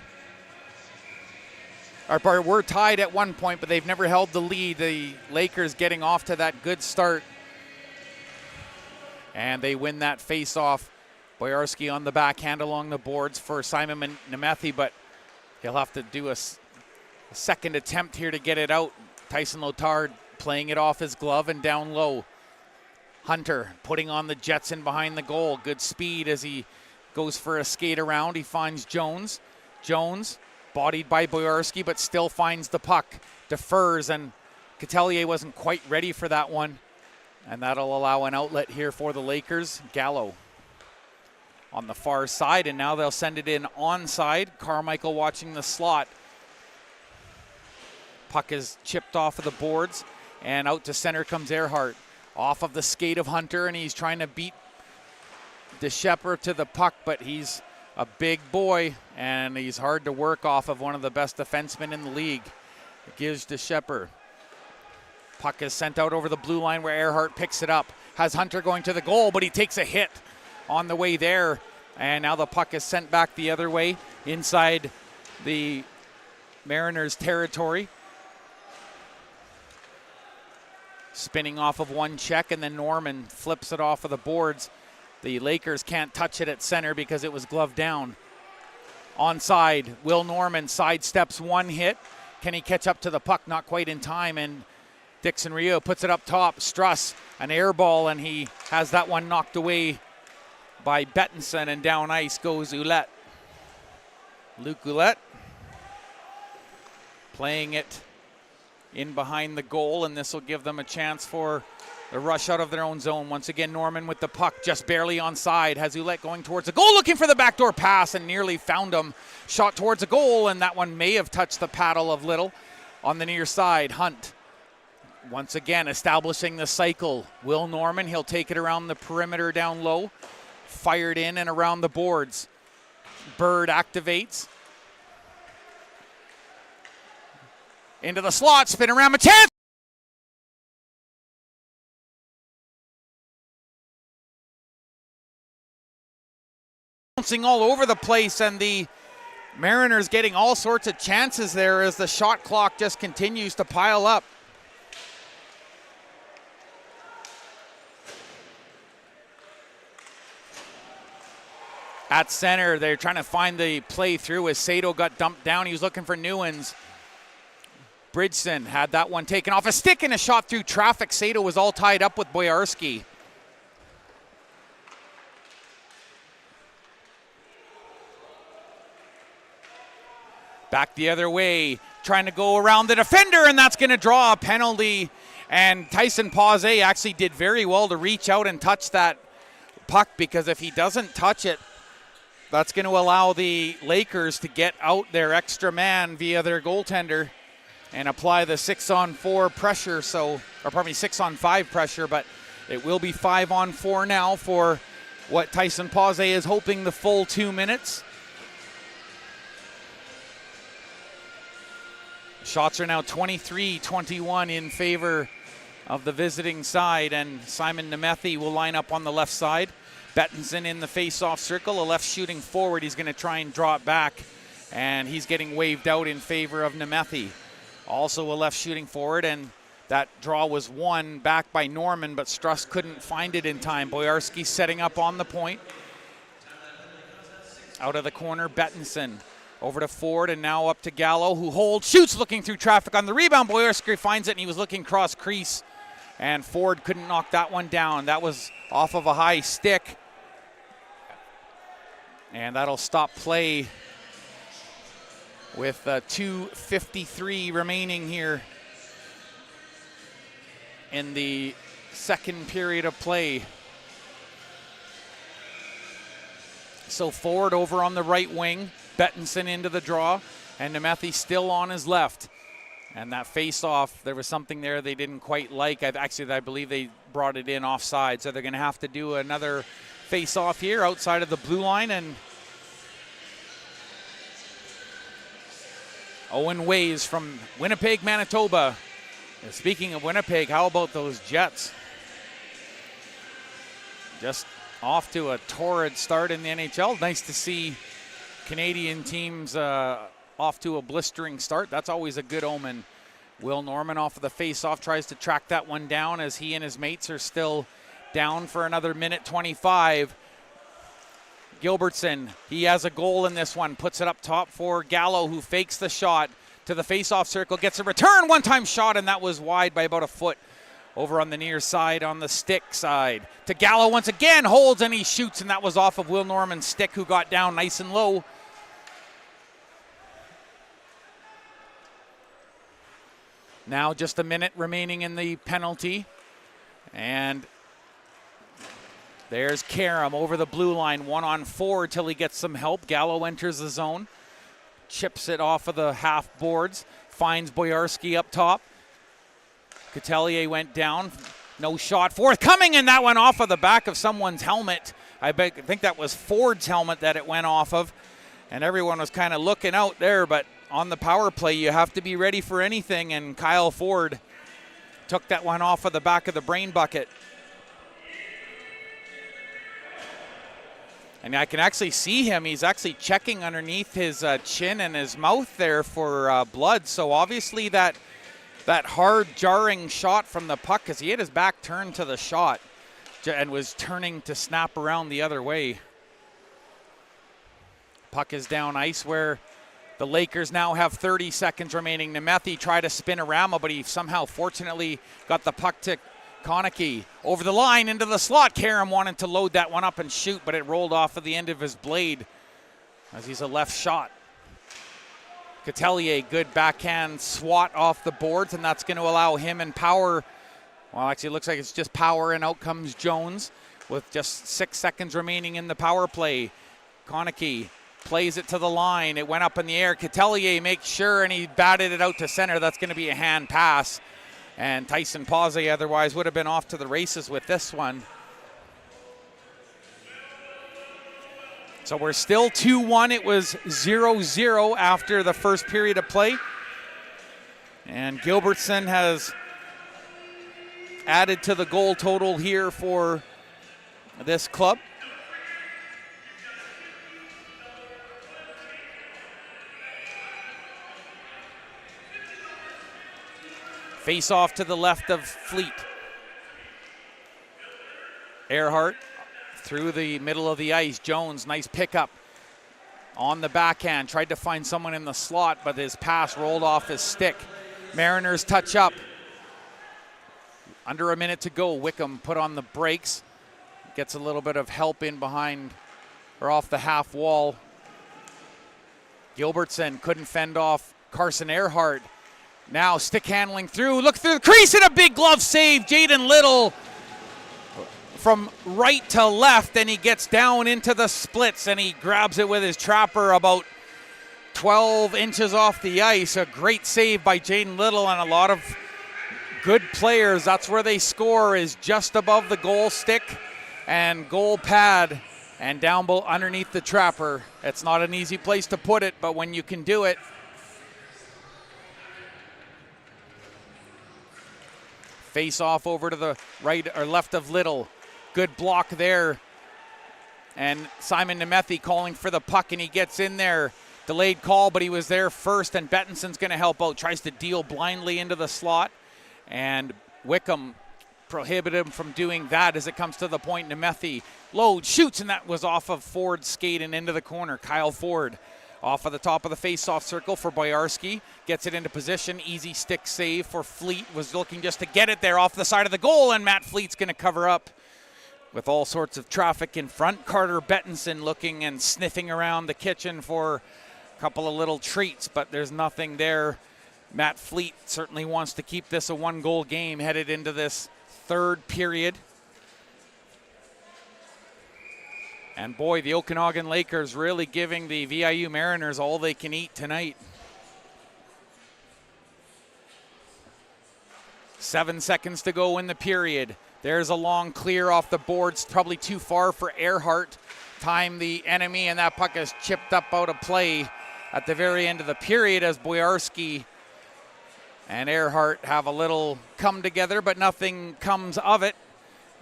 or were tied at one point, but they've never held the lead. The Lakers getting off to that good start, and they win that face-off. Boyarski on the backhand along the boards for Simon Nemeth, but he'll have to do a second attempt here to get it out. Tyson Lotard playing it off his glove and down low. Hunter putting on the Jetson behind the goal. Good speed as he goes for a skate around. He finds Jones. Jones, bodied by Boyarsky, but still finds the puck. Defers, and Catelier wasn't quite ready for that one. And that'll allow an outlet here for the Lakers. Gallo on the far side, and now they'll send it in onside. Carmichael watching the slot. Puck is chipped off of the boards, and out to center comes Earhart. Off of the skate of Hunter, and he's trying to beat DeShepper to the puck, but he's a big boy, and he's hard to work off of one of the best defensemen in the league. It gives DeShepper. Puck is sent out over the blue line where Earhart picks it up. Has Hunter going to the goal, but he takes a hit on the way there. And now the puck is sent back the other way inside the Mariners' territory. Spinning off of one check, and then Norman flips it off of the boards. The Lakers can't touch it at center because it was gloved down. Onside, Will Norman sidesteps one hit. Can he catch up to the puck? Not quite in time, and Dixon Rio puts it up top. Struss, an air ball, and he has that one knocked away by Bettinson, and down ice goes Ouellette. Luke Ouellette playing it in behind the goal, and this will give them a chance for the rush out of their own zone. Once again, Norman with the puck, just barely onside. Has Ouellette going towards the goal, looking for the backdoor pass, and nearly found him. Shot towards the goal, and that one may have touched the paddle of Little on the near side. Hunt once again establishing the cycle. Will Norman, he'll take it around the perimeter down low. Fired in and around the boards. Bird activates. Into the slot, spin around, a chance! Bouncing all over the place, and the Mariners getting all sorts of chances there as the shot clock just continues to pile up. At center, they're trying to find the play through as Sato got dumped down. He was looking for Newens. Bridgeson had that one taken off a stick and a shot through traffic. Sato was all tied up with Boyarsky. Back the other way, trying to go around the defender, and that's going to draw a penalty. And Tyson Pausé actually did very well to reach out and touch that puck, because if he doesn't touch it, that's going to allow the Lakers to get out their extra man via their goaltender and apply the 6-on-4 pressure, 6-on-5 pressure, but it will be 5-on-4 now for what Tyson Pausé is hoping the full 2 minutes. Shots are now 23-21 in favor of the visiting side, and Simon Nemeth will line up on the left side. Bettinson in the face-off circle, a left shooting forward. He's going to try and draw it back, and he's getting waved out in favor of Nemeth. Also a left shooting forward, and that draw was won back by Norman, but Struss couldn't find it in time. Boyarsky setting up on the point. Out of the corner, Bettinson over to Ford, and now up to Gallo, who holds, shoots, looking through traffic on the rebound. Boyarsky finds it, and he was looking cross crease, and Ford couldn't knock that one down. That was off of a high stick, and that'll stop play with 2:53 remaining here in the second period of play. So Ford over on the right wing, Bettinson into the draw, and Nemeth still on his left. And that face-off, there was something there they didn't quite like. I believe they brought it in offside, so they're going to have to do another face-off here outside of the blue line. And Owen Ways from Winnipeg, Manitoba. And speaking of Winnipeg, how about those Jets? Just off to a torrid start in the NHL. Nice to see Canadian teams off to a blistering start. That's always a good omen. Will Norman off of the face-off tries to track that one down as he and his mates are still down for another minute 25. Gilbertson, he has a goal in this one, puts it up top for Gallo, who fakes the shot to the face-off circle, gets a return, one-time shot, and that was wide by about a foot Over on the near side, on the stick side. To Gallo once again, holds and he shoots, and that was off of Will Norman's stick, who got down nice and low. Now just a minute remaining in the penalty. And there's Karam over the blue line, 1-on-4 till he gets some help. Gallo enters the zone, chips it off of the half boards, finds Boyarski up top. Coutelier went down, no shot forthcoming, and that went off of the back of someone's helmet. I think that was Ford's helmet that it went off of, and everyone was kind of looking out there, but on the power play, you have to be ready for anything, and Kyle Ford took that one off of the back of the brain bucket. And I can actually see him. He's actually checking underneath his chin and his mouth there for blood, so obviously that hard jarring shot from the puck, because he had his back turned to the shot and was turning to snap around the other way. Puck is down ice where the Lakers now have 30 seconds remaining. Nemeth tried to spin a Rama, but he somehow fortunately got the puck to Konecki. Over the line into the slot. Karam wanted to load that one up and shoot, but it rolled off of the end of his blade as he's a left shot. Coutelier, good backhand swat off the boards, and that's going to allow him and Power. Well, actually, it looks like it's just Power, and out comes Jones with just 6 seconds remaining in the power play. Konecki plays it to the line. It went up in the air. Coutelier makes sure, and he batted it out to center. That's going to be a hand pass. And Tyson Pause otherwise would have been off to the races with this one. So we're still 2-1. It was 0-0 after the first period of play. And Gilbertson has added to the goal total here for this club. Face off to the left of Fleet. Earhart through the middle of the ice. Jones, nice pickup on the backhand. Tried to find someone in the slot, but his pass rolled off his stick. Mariners touch up. Under a minute to go. Wickham put on the brakes. Gets a little bit of help in behind or off the half wall. Gilbertson couldn't fend off Carson Earhart. Now stick handling through. Look through the crease and a big glove save. Jaden Little from right to left, and he gets down into the splits and he grabs it with his trapper about 12 inches off the ice. A great save by Jaden Little, and a lot of good players. That's where they score, is just above the goal stick and goal pad and down underneath the trapper. It's not an easy place to put it, but when you can do it. Face off over to the right or left of Little. Good block there. And Simon Nemeth calling for the puck, and he gets in there. Delayed call, but he was there first, and Bettinson's going to help out. Tries to deal blindly into the slot, and Wickham prohibited him from doing that as it comes to the point. Nemeth loads, shoots, and that was off of Ford's skate and into the corner. Kyle Ford off of the top of the face-off circle for Boyarski. Gets it into position. Easy stick save for Fleet. Was looking just to get it there off the side of the goal, and Matt Fleet's going to cover up with all sorts of traffic in front. Carter Bettinson looking and sniffing around the kitchen for a couple of little treats, but there's nothing there. Matt Fleet certainly wants to keep this a one-goal game headed into this third period. And boy, the Okanagan Lakers really giving the VIU Mariners all they can eat tonight. 7 seconds to go in the period. There's a long clear off the boards, probably too far for Earhart. Time the enemy, and that puck is chipped up out of play at the very end of the period as Boyarski and Earhart have a little come together, but nothing comes of it.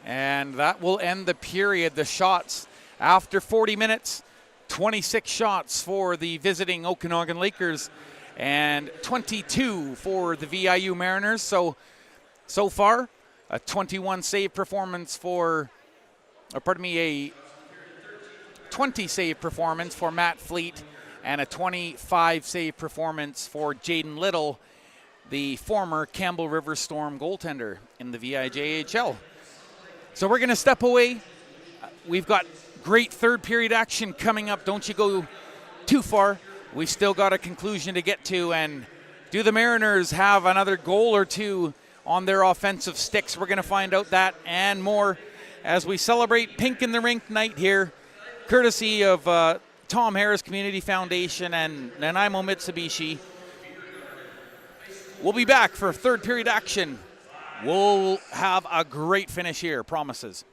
And that will end the period. The shots after 40 minutes, 26 shots for the visiting Okanagan Lakers and 22 for the VIU Mariners. So far, a 21 save performance a 20 save performance for Matt Fleet and a 25 save performance for Jaden Little. the former Campbell River Storm goaltender in the VIJHL. So we're going to step away. We've got great third period action coming up. Don't you go too far. We've still got a conclusion to get to. And do the Mariners have another goal or two on their offensive sticks? We're going to find out that and more as we celebrate Pink in the Rink night here, courtesy of Tom Harris Community Foundation and Nanaimo Mitsubishi. We'll be back for third period action. We'll have a great finish here, promises.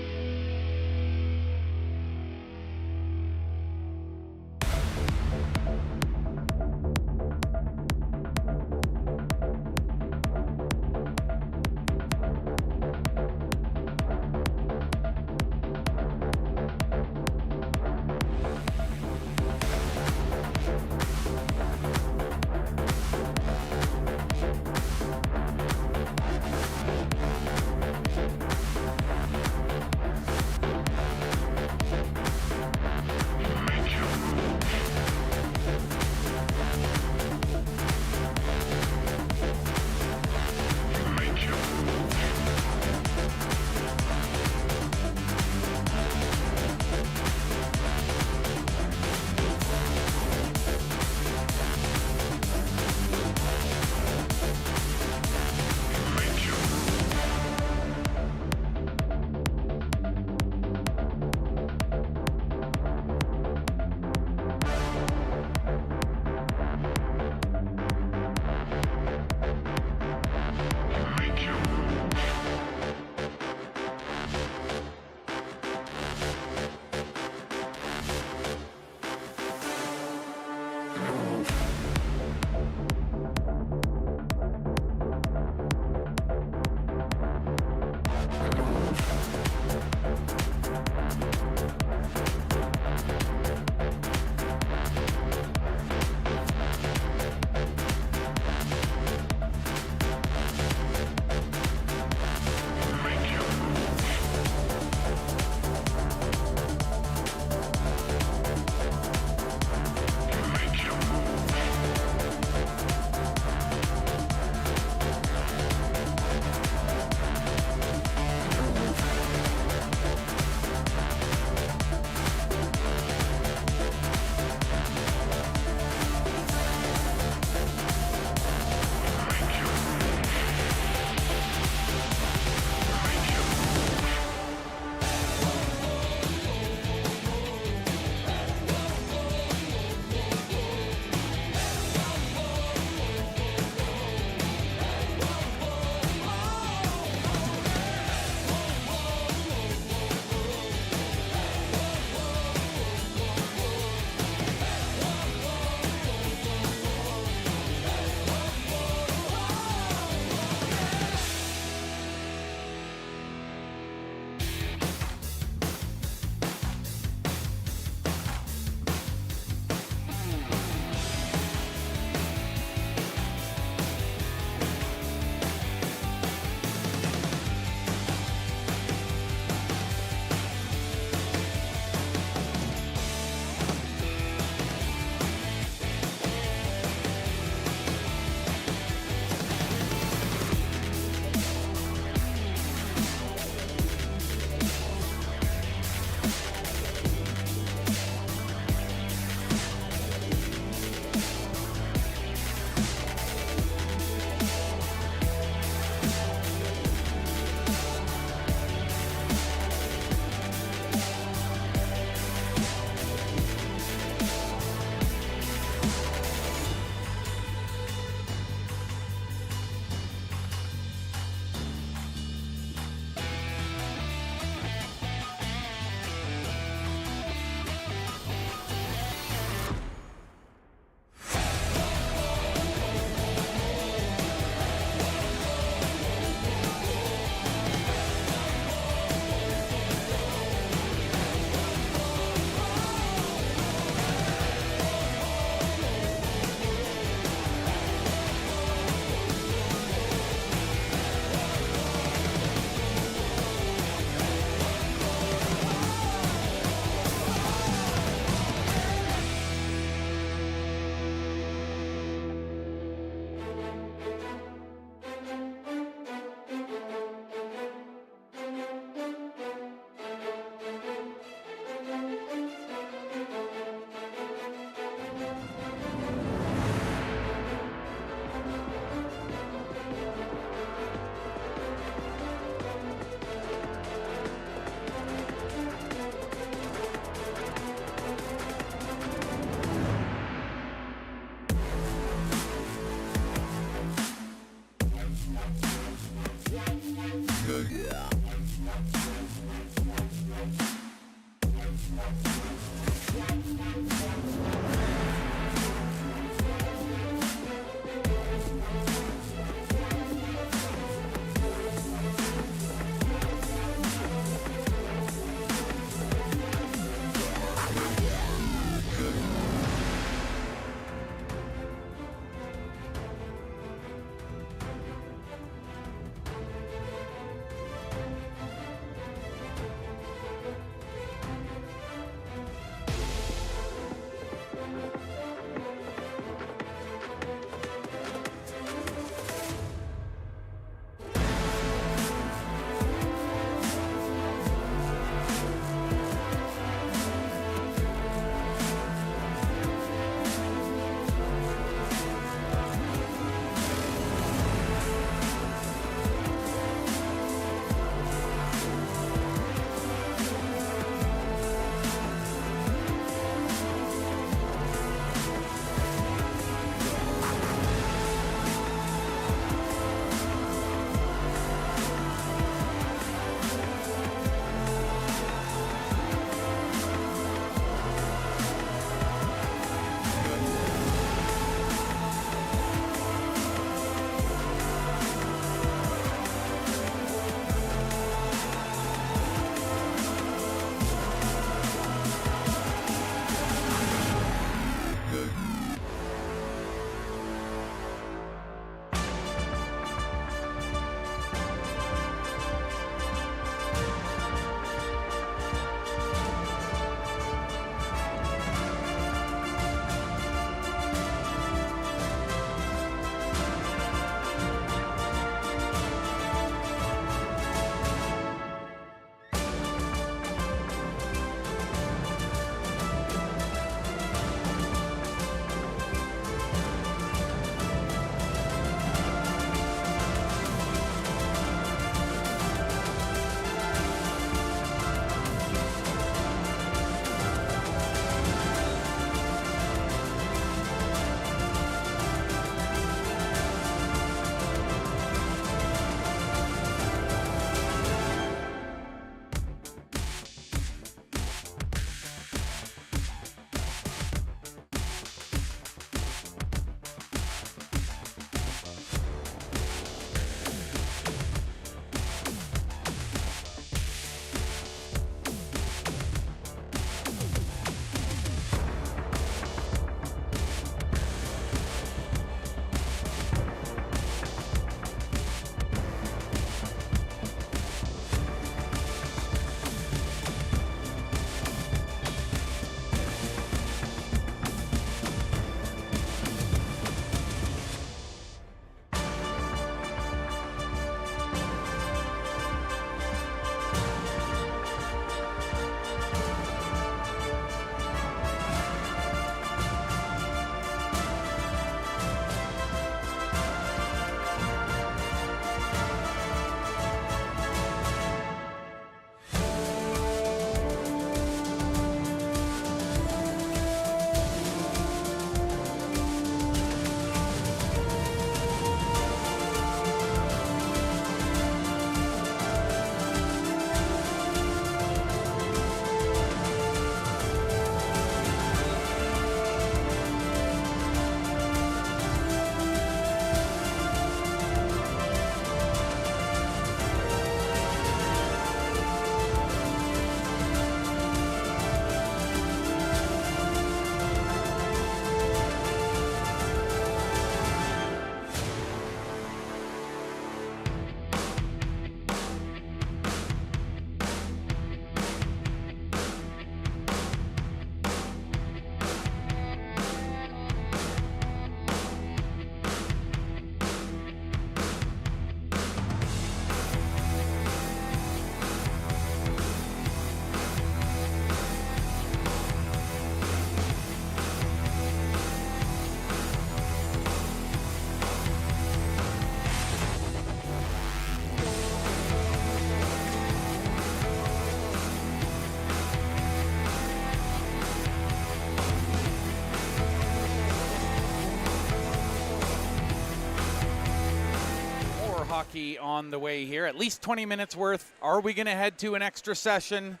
hockey on the way here. At least 20 minutes worth. Are we going to head to an extra session?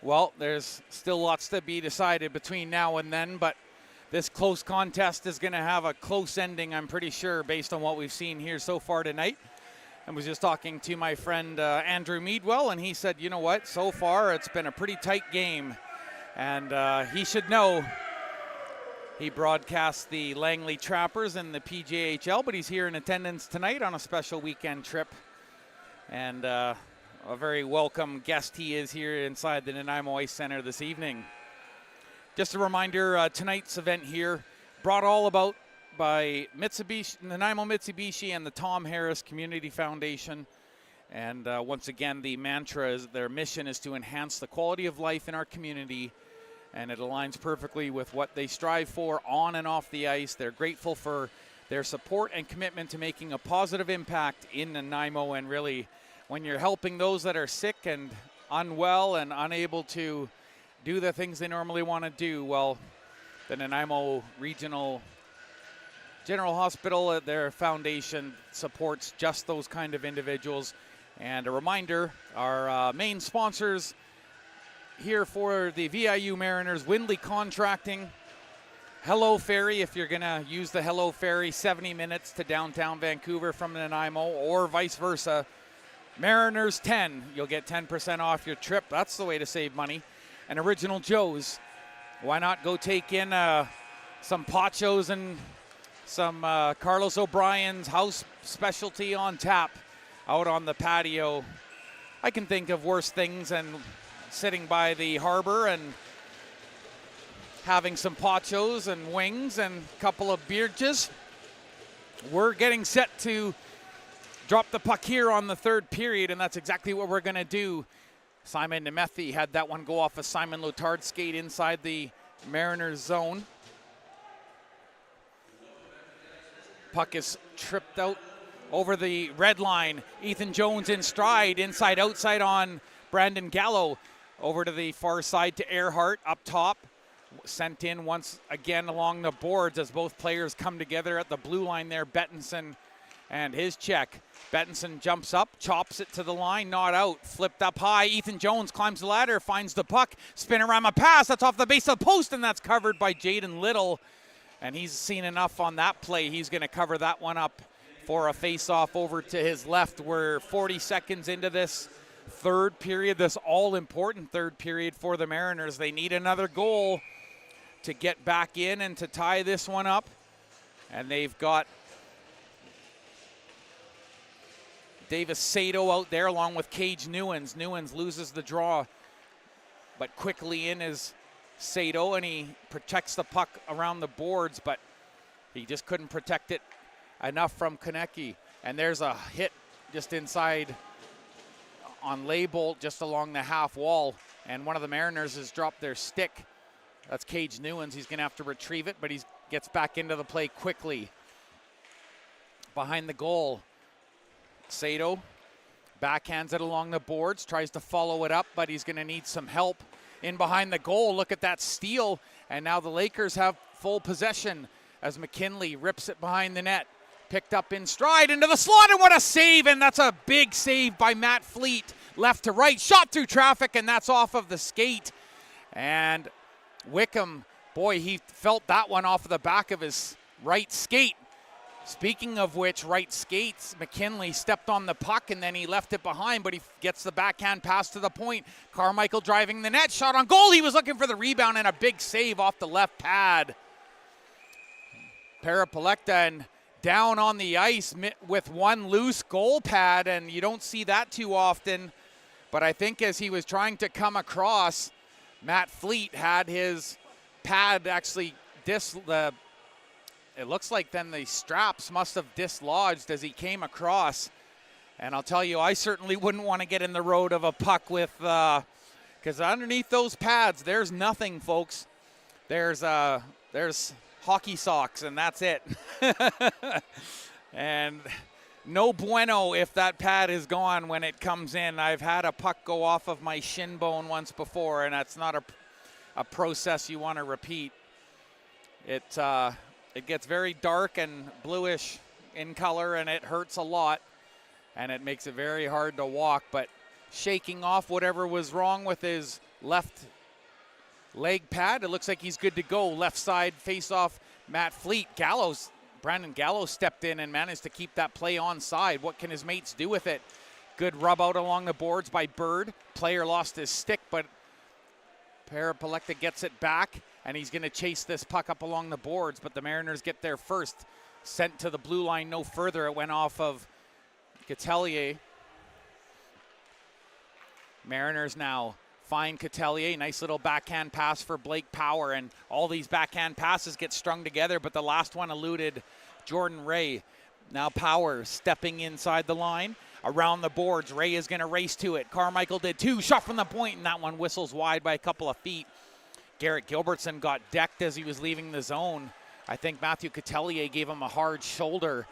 Well, there's still lots to be decided between now and then, but this close contest is going to have a close ending, I'm pretty sure, based on what we've seen here so far tonight. I was just talking to my friend Andrew Meadwell, and he said, you know what, so far it's been a pretty tight game. And he should know. He broadcasts the Langley Trappers in the PJHL, but he's here in attendance tonight on a special weekend trip. And a very welcome guest he is here inside the Nanaimo Ice Center this evening. Just a reminder, tonight's event here brought all about by Mitsubishi, Nanaimo Mitsubishi and the Tom Harris Community Foundation. And once again, the mantra is their mission is to enhance the quality of life in our community, and it aligns perfectly with what they strive for on and off the ice. They're grateful for their support and commitment to making a positive impact in Nanaimo, and really when you're helping those that are sick and unwell and unable to do the things they normally want to do, well, the Nanaimo Regional General Hospital, their foundation supports just those kind of individuals. And a reminder, our main sponsors here for the VIU Mariners, Windley Contracting, Hello Ferry, if you're going to use the Hello Ferry 70 minutes to downtown Vancouver from Nanaimo, or vice versa, Mariners 10, you'll get 10% off your trip. That's the way to save money. And Original Joe's, why not go take in some Pachos and some Carlos O'Brien's house specialty on tap out on the patio. I can think of worse things than sitting by the harbor and having some Pachos and wings and a couple of beerges. We're getting set to drop the puck here on the third period, and that's exactly what we're going to do. Simon Nemeth had that one go off a Simon Lotard's skate inside the Mariners zone. Puck is tripped out over the red line. Ethan Jones in stride, inside outside on Brandon Gallo. Over to the far side to Earhart up top. Sent in once again along the boards as both players come together at the blue line there. Bettinson and his check. Bettinson jumps up, chops it to the line, not out. Flipped up high. Ethan Jones climbs the ladder, finds the puck. Spinorama pass, that's off the base of the post, and that's covered by Jaden Little. And he's seen enough on that play. He's going to cover that one up for a face-off over to his left. We're 40 seconds into this third period, this all-important third period for the Mariners. They need another goal to get back in and to tie this one up. And they've got Davis Sato out there along with Cage Newens. Newens loses the draw, but quickly in is Sato, and he protects the puck around the boards, but he just couldn't protect it enough from Konecki. And there's a hit just inside on Laybolt just along the half wall, and one of the Mariners has dropped their stick. That's Cage Newens. He's going to have to retrieve it, but he gets back into the play quickly. Behind the goal, Sato backhands it along the boards, tries to follow it up, but he's going to need some help in behind the goal. Look at that steal, and now the Lakers have full possession as McKinley rips it behind the net. Picked up in stride into the slot, and what a save, and that's a big save by Matt Fleet. Left to right, shot through traffic, and that's off of the skate. And Wickham, boy, he felt that one off of the back of his right skate. Speaking of which, right skates, McKinley stepped on the puck and then he left it behind, but he gets the backhand pass to the point. Carmichael driving the net, shot on goal. He was looking for the rebound and a big save off the left pad. Parapolecta and down on the ice with one loose goal pad, and you don't see that too often. But I think as he was trying to come across, Matt Fleet had his pad actually it looks like then the straps must have dislodged as he came across. And I'll tell you, I certainly wouldn't want to get in the road of a puck with, because underneath those pads, there's nothing, folks. There's hockey socks, and that's it. And no bueno if that pad is gone when it comes in. I've had a puck go off of my shin bone once before, and that's not a process you want to repeat. It gets very dark and bluish in color, and it hurts a lot. and it makes it very hard to walk, but shaking off whatever was wrong with his left leg pad. It looks like he's good to go. Left side face-off, Matt Fleet. Brandon Gallo stepped in and managed to keep that play onside. What can his mates do with it? Good rub out along the boards by Bird. Player lost his stick, but Parapalecta gets it back, and he's going to chase this puck up along the boards, but the Mariners get there first. Sent to the blue line no further. It went off of Catelier. Mariners now find Catelier. Nice little backhand pass for Blake Power, and all these backhand passes get strung together, but the last one eluded Jordan Ray. Now Power stepping inside the line. Around the boards, Ray is going to race to it. Carmichael did too. Shot from the point, and that one whistles wide by a couple of feet. Garrett Gilbertson got decked as he was leaving the zone. I think Matthew Catelier gave him a hard shoulder.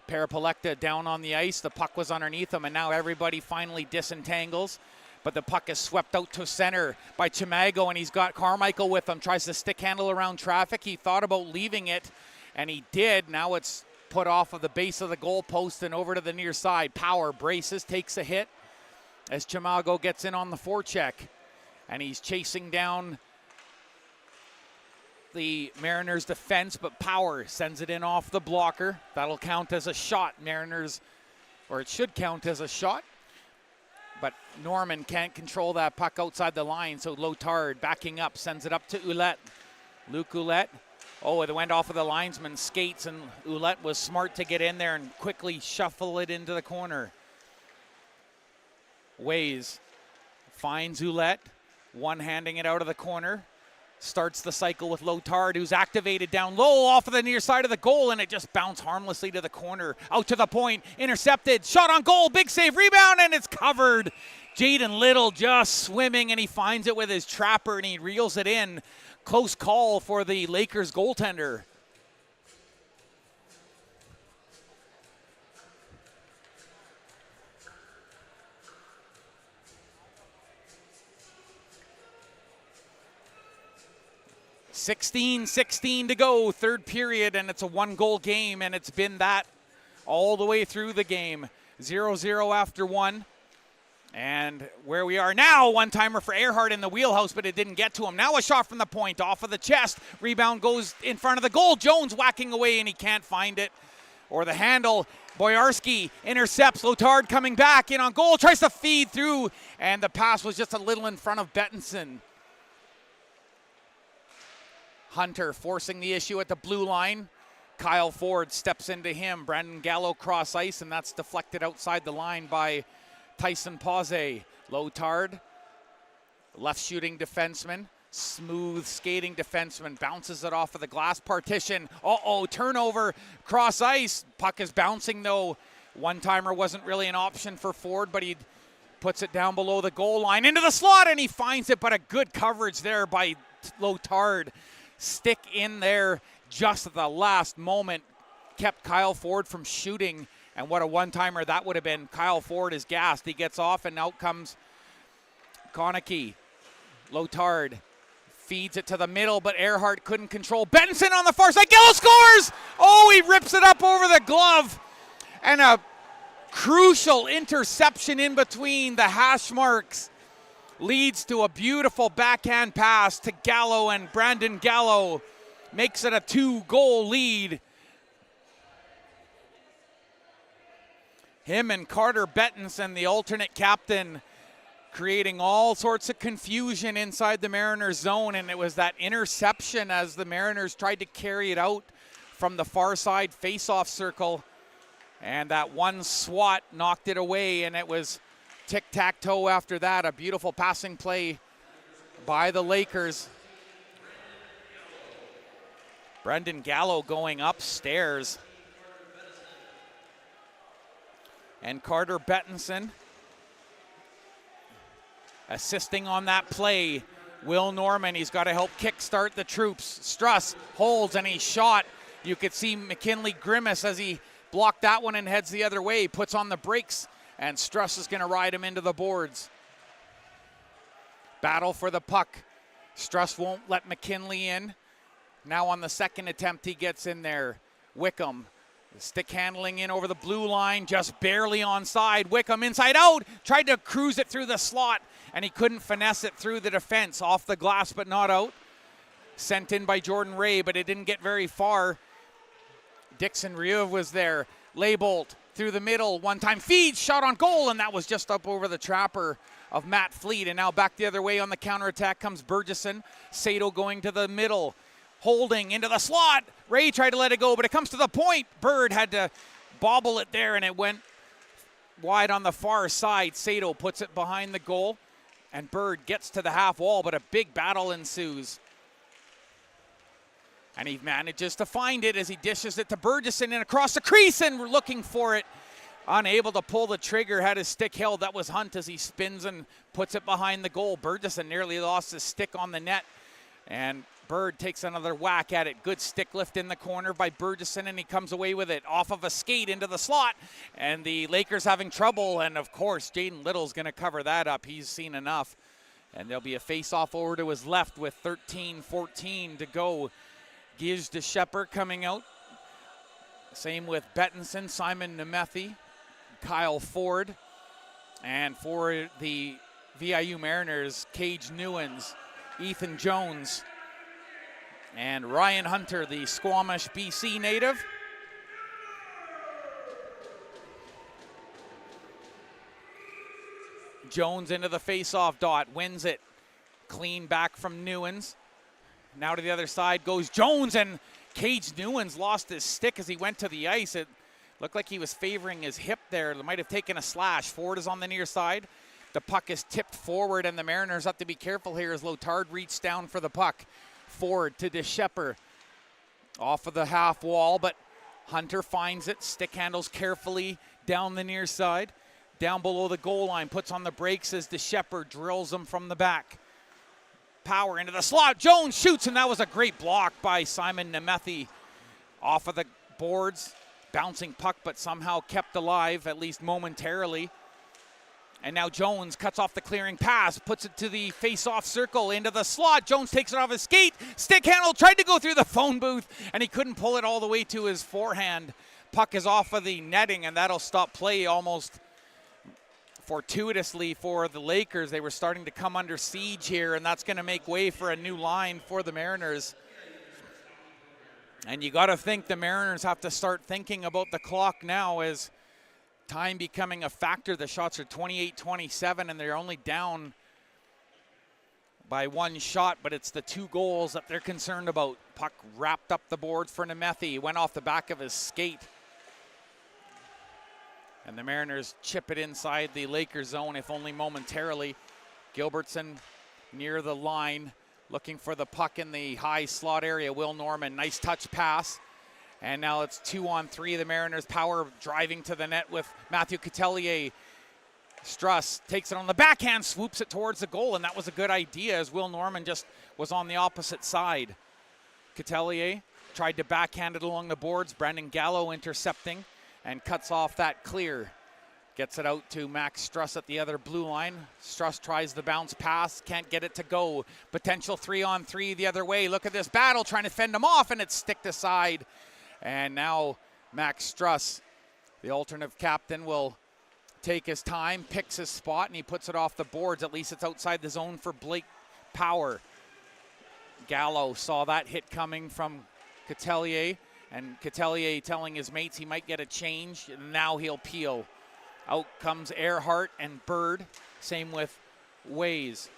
Parapalecta down on the ice. The puck was underneath him, and now everybody finally disentangles. But the puck is swept out to center by Chimago, and he's got Carmichael with him. Tries to stick handle around traffic. He thought about leaving it, and he did. Now it's put off of the base of the goal post and over to the near side. Power braces, takes a hit as Chimago gets in on the forecheck. And he's chasing down the Mariners defense, but Power sends it in off the blocker. That'll count as a shot. Mariners, or it should count as a shot. But Norman can't control that puck outside the line, so Lotard backing up, sends it up to Ouellette. Luke Ouellette. Oh, it went off of the linesman's skates, and Ouellette was smart to get in there and quickly shuffle it into the corner. Ways finds Ouellette, one-handing it out of the corner. Starts the cycle with Lotard, who's activated down low off of the near side of the goal, and it just bounced harmlessly to the corner. Out to the point, intercepted, shot on goal, big save, rebound, and it's covered. Jaden Little just swimming, and he finds it with his trapper, and he reels it in. Close call for the Lakers goaltender. .16 to go, third period, and it's a one-goal game, and it's been that all the way through the game. 0-0 after one. And where we are now, one-timer for Earhart in the wheelhouse, but it didn't get to him. Now a shot from the point, off of the chest. Rebound goes in front of the goal. Jones whacking away, and he can't find it. Or the handle. Boyarski intercepts. Lotard coming back in on goal, tries to feed through, and the pass was just a little in front of Bettinson. Hunter forcing the issue at the blue line. Kyle Ford steps into him. Brandon Gallo cross ice, and that's deflected outside the line by Tyson Pause. Lotard, left shooting defenseman, smooth skating defenseman, bounces it off of the glass partition. Turnover, cross ice. Puck is bouncing though. One-timer wasn't really an option for Ford, but he puts it down below the goal line into the slot, and he finds it, but a good coverage there by Lotard. Stick in there just at the last moment kept Kyle Ford from shooting, and what a one-timer that would have been. Kyle Ford is gassed. He gets off, and out comes Konecki. Lotard feeds it to the middle, but Earhart couldn't control. Benson on the far side. Gallo scores! Oh, he rips it up over the glove, and a crucial interception in between the hash marks leads to a beautiful backhand pass to Gallo, and Brandon Gallo makes it a 2-goal lead. Him and Carter Bettinson, the alternate captain, creating all sorts of confusion inside the Mariners zone, and it was that interception as the Mariners tried to carry it out from the far side face-off circle, and that one swat knocked it away, and it was tic-tac-toe after that. A beautiful passing play by the Lakers. Brendan Gallo going upstairs. And Carter Bettinson assisting on that play. Will Norman, he's got to help kickstart the troops. Struss holds, and he's shot. You could see McKinley grimace as he blocked that one and heads the other way. Puts on the brakes, and Struss is going to ride him into the boards. Battle for the puck. Struss won't let McKinley in. Now on the second attempt, he gets in there. Wickham Stick handling in over the blue line, just barely onside. Wickham inside out, tried to cruise it through the slot, and he couldn't finesse it through the defense. Off the glass, but not out. Sent in by Jordan Ray, but it didn't get very far. Dixon Rieuve was there. Leibold through the middle, one-time feed, shot on goal, and that was just up over the trapper of Matt Fleet. And now back the other way on the counterattack comes Burgesson. Sato going to the middle. Holding into the slot. Ray tried to let it go, but it comes to the point. Bird had to bobble it there, and it went wide on the far side. Sato puts it behind the goal, and Bird gets to the half wall, but a big battle ensues. And he manages to find it as he dishes it to Burgesson and across the crease, and we're looking for it. Unable to pull the trigger, had his stick held. That was Hunt as he spins and puts it behind the goal. Burgesson nearly lost his stick on the net, and Bird takes another whack at it. Good stick lift in the corner by Burgesson, and he comes away with it off of a skate into the slot. And the Lakers having trouble, and of course, Jaden Little's going to cover that up. He's seen enough. And there'll be a face-off over to his left with 13-14 to go. Giz de Shepard coming out. Same with Bettinson, Simon Nemeth, Kyle Ford. And for the VIU Mariners, Cage Newens, Ethan Jones, and Ryan Hunter, the Squamish, BC native. Jones into the face-off dot, wins it. Clean back from Newens. Now to the other side goes Jones, and Cage Newens lost his stick as he went to the ice. It looked like he was favoring his hip there. It might have taken a slash. Ford is on the near side. The puck is tipped forward, and the Mariners have to be careful here as Lotard reaches down for the puck. Ford to DeShepard. Off of the half wall, but Hunter finds it. Stick handles carefully down the near side. Down below the goal line, puts on the brakes as DeShepard drills them from the back. Power into the slot. Jones shoots, and that was a great block by Simon Nemeth. Off of the boards. Bouncing puck, but somehow kept alive, at least momentarily. And now Jones cuts off the clearing pass, puts it to the face-off circle into the slot. Jones takes it off his skate. Stick handle, tried to go through the phone booth, and he couldn't pull it all the way to his forehand. Puck is off of the netting, and that'll stop play almost fortuitously for the Lakers. They were starting to come under siege here, and that's going to make way for a new line for the Mariners. And you got to think the Mariners have to start thinking about the clock now as time becoming a factor. The shots are 28-27, and they're only down by one shot, but it's the 2 goals that they're concerned about. Puck wrapped up the boards for Nemeth. Went off the back of his skate. And the Mariners chip it inside the Lakers zone, if only momentarily. Gilbertson near the line, looking for the puck in the high slot area. Will Norman, nice touch pass. And now it's 2-on-3. The Mariners power driving to the net with Matthew Coutelier. Struss takes it on the backhand, swoops it towards the goal, and that was a good idea as Will Norman just was on the opposite side. Coutelier tried to backhand it along the boards. Brandon Gallo intercepting and cuts off that clear. Gets it out to Max Struss at the other blue line. Struss tries the bounce pass, can't get it to go. Potential 3-on-3 the other way. Look at this battle, trying to fend him off, and it's sticked aside. And now Max Struss, the alternate captain, will take his time, picks his spot, and he puts it off the boards. At least it's outside the zone for Blake Power. Gallo saw that hit coming from Coutelier, and Coutelier telling his mates he might get a change, and now he'll peel. Out comes Earhart and Bird. Same with Ways.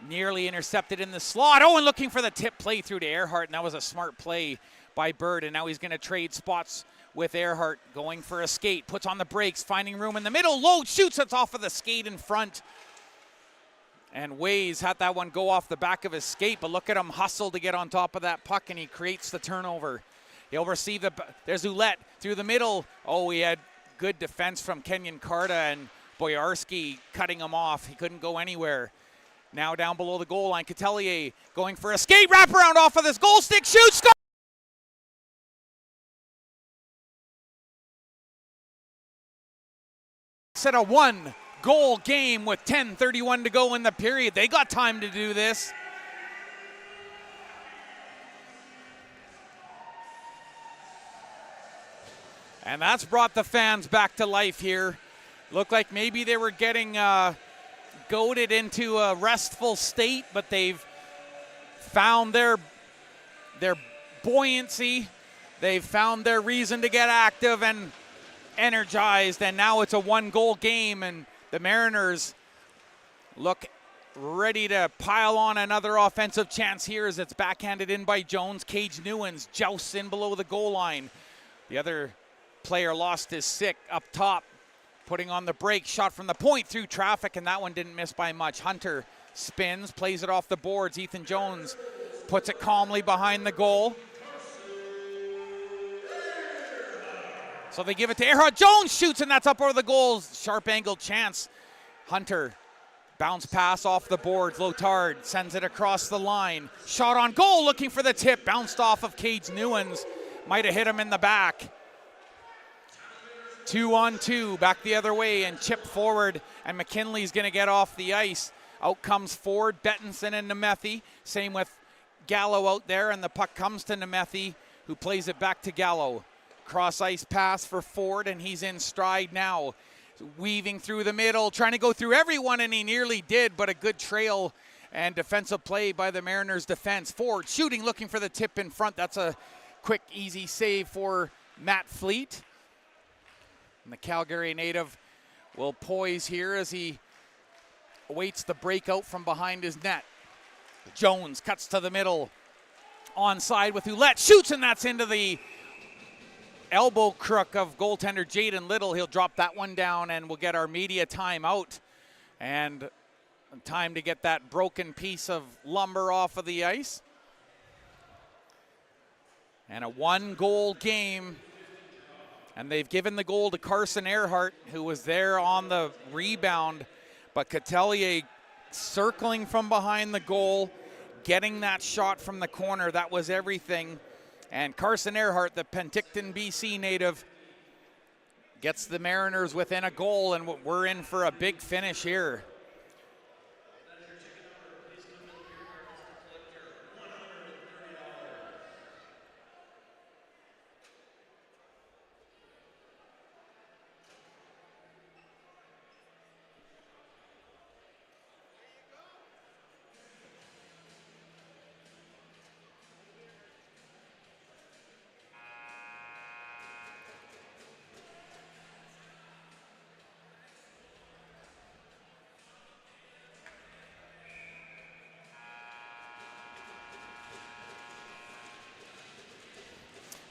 Nearly intercepted in the slot. Oh, and looking for the tip play through to Earhart, and that was a smart play by Bird, and now he's going to trade spots with Earhart. Going for a skate, puts on the brakes, finding room in the middle, load, shoots it off of the skate in front. And Ways had that one go off the back of his skate, but look at him hustle to get on top of that puck, and he creates the turnover. He'll receive there's Ouellette through the middle. Oh, he had good defense from Kenyon Carta, and Boyarski cutting him off. He couldn't go anywhere. Now down below the goal line, Coutelier going for a skate, wraparound off of this goal stick, shoots, score! Set a 1-goal game with 10:31 to go in the period. They got time to do this. And that's brought the fans back to life here. Looked like maybe they were getting goaded into a restful state, but they've found their buoyancy. They've found their reason to get active and energized, and now it's a one-goal game, and the Mariners look ready to pile on another offensive chance here as it's backhanded in by Jones. Cage Newens jousts in below the goal line. The other player lost his stick up top, putting on the break. Shot from the point through traffic, and that one didn't miss by much. Hunter spins, plays it off the boards. Ethan Jones puts it calmly behind the goal. So they give it to Earhart. Jones shoots, and that's up over the goals. Sharp angled chance. Hunter, bounce pass off the boards. Lotard sends it across the line. Shot on goal, looking for the tip. Bounced off of Cage Newens. Might have hit him in the back. 2-on-2, back the other way, and chip forward, and McKinley's going to get off the ice. Out comes Ford, Bettinson, and Nemeth. Same with Gallo out there, and the puck comes to Nemeth, who plays it back to Gallo. Cross ice pass for Ford, and he's in stride now. Weaving through the middle, trying to go through everyone, and he nearly did, but a good trail and defensive play by the Mariners defense. Ford shooting, looking for the tip in front. That's a quick, easy save for Matt Fleet. And the Calgary native will poise here as he awaits the breakout from behind his net. Jones cuts to the middle. Onside with Ouellette. Shoots, and that's into the elbow crook of goaltender Jaden Little. He'll drop that one down, and we'll get our media timeout. And time to get that broken piece of lumber off of the ice. And a one-goal game. And they've given the goal to Carson Earhart, who was there on the rebound. But Coutelier circling from behind the goal, getting that shot from the corner. That was everything. And Carson Earhart, the Penticton, BC native, gets the Mariners within a goal, and we're in for a big finish here.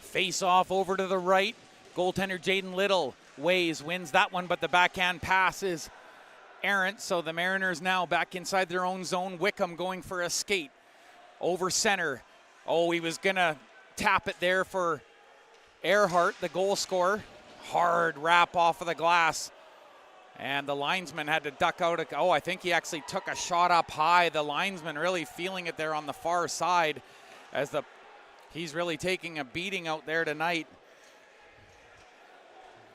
Face off over to the right. Goaltender Jaden Little wins that one, but the backhand pass is errant. So the Mariners now back inside their own zone. Wickham going for a skate over center. Oh, he was going to tap it there for Earhart, the goal scorer. Hard wrap off of the glass. And the linesman had to duck out. I think he actually took a shot up high. The linesman really feeling it there on the far side as he's really taking a beating out there tonight.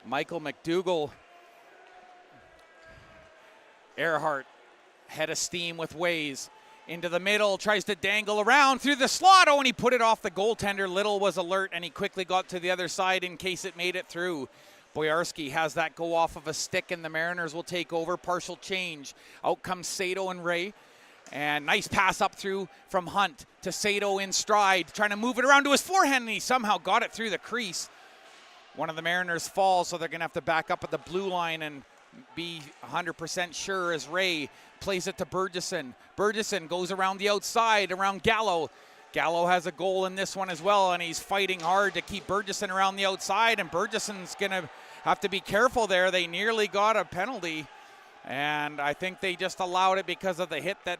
Michael McDougall. Earhart, head of steam with Ways. Into the middle, tries to dangle around through the slot. And he put it off the goaltender. Little was alert, and he quickly got to the other side in case it made it through. Boyarski has that go off of a stick, and the Mariners will take over. Partial change. Out comes Sato and Ray. And nice pass up through from Hunt to Sato in stride, trying to move it around to his forehand, and he somehow got it through the crease. One of the Mariners falls, so they're going to have to back up at the blue line and be 100% sure as Ray plays it to Burgesson. Burgesson goes around the outside, around Gallo. Gallo has a goal in this one as well, and he's fighting hard to keep Burgesson around the outside, and Burgesson's going to have to be careful there. They nearly got a penalty, and I think they just allowed it because of the hit that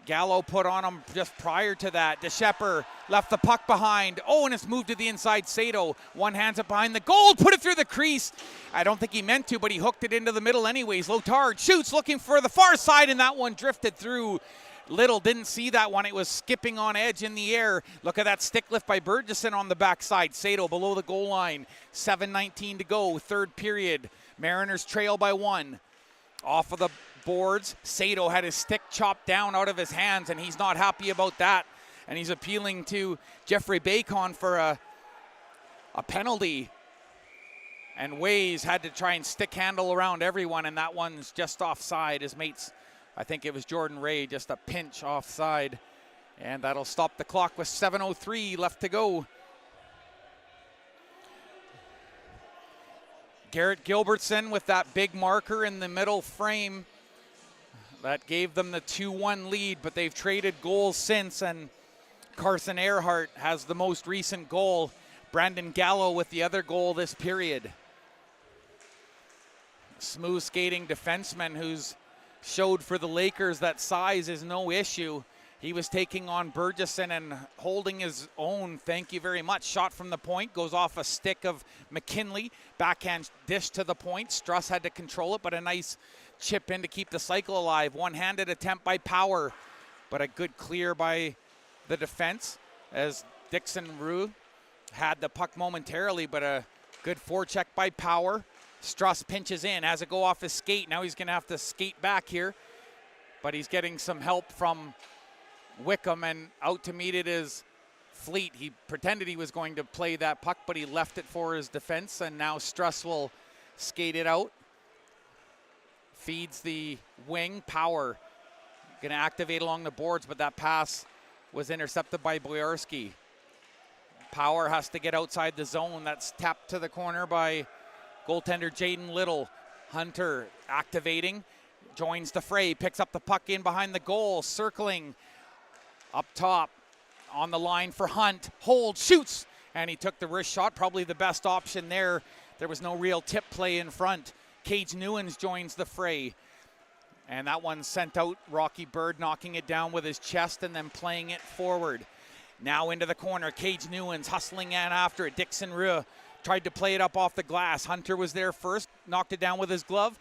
Gallo put on him just prior to that. DeShepper left the puck behind. Oh, and it's moved to the inside. Sato one hands it behind the goal, put it through the crease. I don't think he meant to, but he hooked it into the middle anyways. Lotard shoots, looking for the far side, and that one drifted through. Little didn't see that one. It was skipping on edge in the air. Look at that stick lift by Burgesson on the backside. Sato below the goal line. 7:19 to go, third period. Mariners trail by 1. Off of the boards. Sato had his stick chopped down out of his hands, and he's not happy about that. And he's appealing to Jeffrey Bacon for a penalty. And Ways had to try and stick handle around everyone, and that one's just offside. His mates, I think it was Jordan Ray, just a pinch offside. And that'll stop the clock with 7:03 left to go. Garrett Gilbertson with that big marker in the middle frame. That gave them the 2-1 lead, but they've traded goals since, and Carson Earhart has the most recent goal. Brandon Gallo with the other goal this period. Smooth skating defenseman who's showed for the Lakers that size is no issue. He was taking on Burgesson and holding his own. Thank you very much. Shot from the point, goes off a stick of McKinley. Backhand dish to the point. Struss had to control it, but a nice chip in to keep the cycle alive. One-handed attempt by Power, but a good clear by the defense as Dixon Rue had the puck momentarily, but a good forecheck by Power. Struss pinches in, has it go off his skate. Now he's going to have to skate back here, but he's getting some help from Wickham, and out to meet it is Fleet. He pretended he was going to play that puck, but he left it for his defense, and now Struss will skate it out. Feeds the wing. Power going to activate along the boards, but that pass was intercepted by Boyarski. Power has to get outside the zone. That's tapped to the corner by goaltender Jaden Little. Hunter activating, joins the fray, picks up the puck in behind the goal, circling up top on the line for Hunt. Hold, shoots, and he took the wrist shot, probably the best option there. There was no real tip play in front. Cage Newens joins the fray, and that one sent out. Rocky Bird knocking it down with his chest and then playing it forward. Now into the corner, Cage Newens hustling in after it. Dixon Rue tried to play it up off the glass. Hunter was there first, knocked it down with his glove.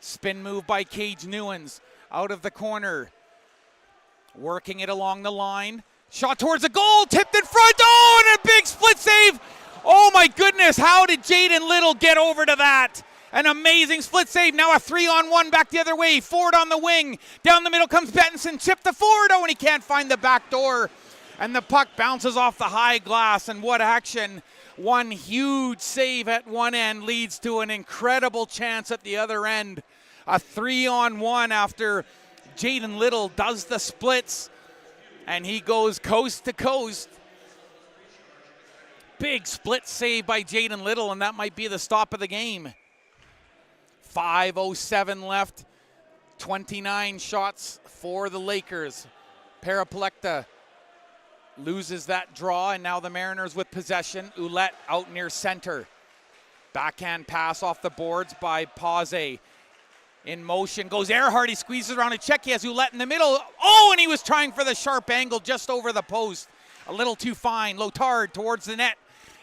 Spin move by Cage Newens out of the corner. Working it along the line. Shot towards the goal, tipped in front. Oh, and a big split save. Oh my goodness, how did Jaden Little get over to that? An amazing split save. Now a 3-on-1 back the other way. Ford on the wing. Down the middle comes Bettinson. Chip to Ford. Oh, and he can't find the back door. And the puck bounces off the high glass. And what action. One huge save at one end leads to an incredible chance at the other end. A 3-on-1 after Jaden Little does the splits. And he goes coast to coast. Big split save by Jaden Little, and that might be the stop of the game. 5:07 left. 29 shots for the Lakers. Paraplecta loses that draw, and now the Mariners with possession. Ouellette out near center. Backhand pass off the boards by Pause. In motion goes Earhart. He squeezes around a check. He has Ouellette in the middle. Oh, and he was trying for the sharp angle just over the post. A little too fine. Lotard towards the net.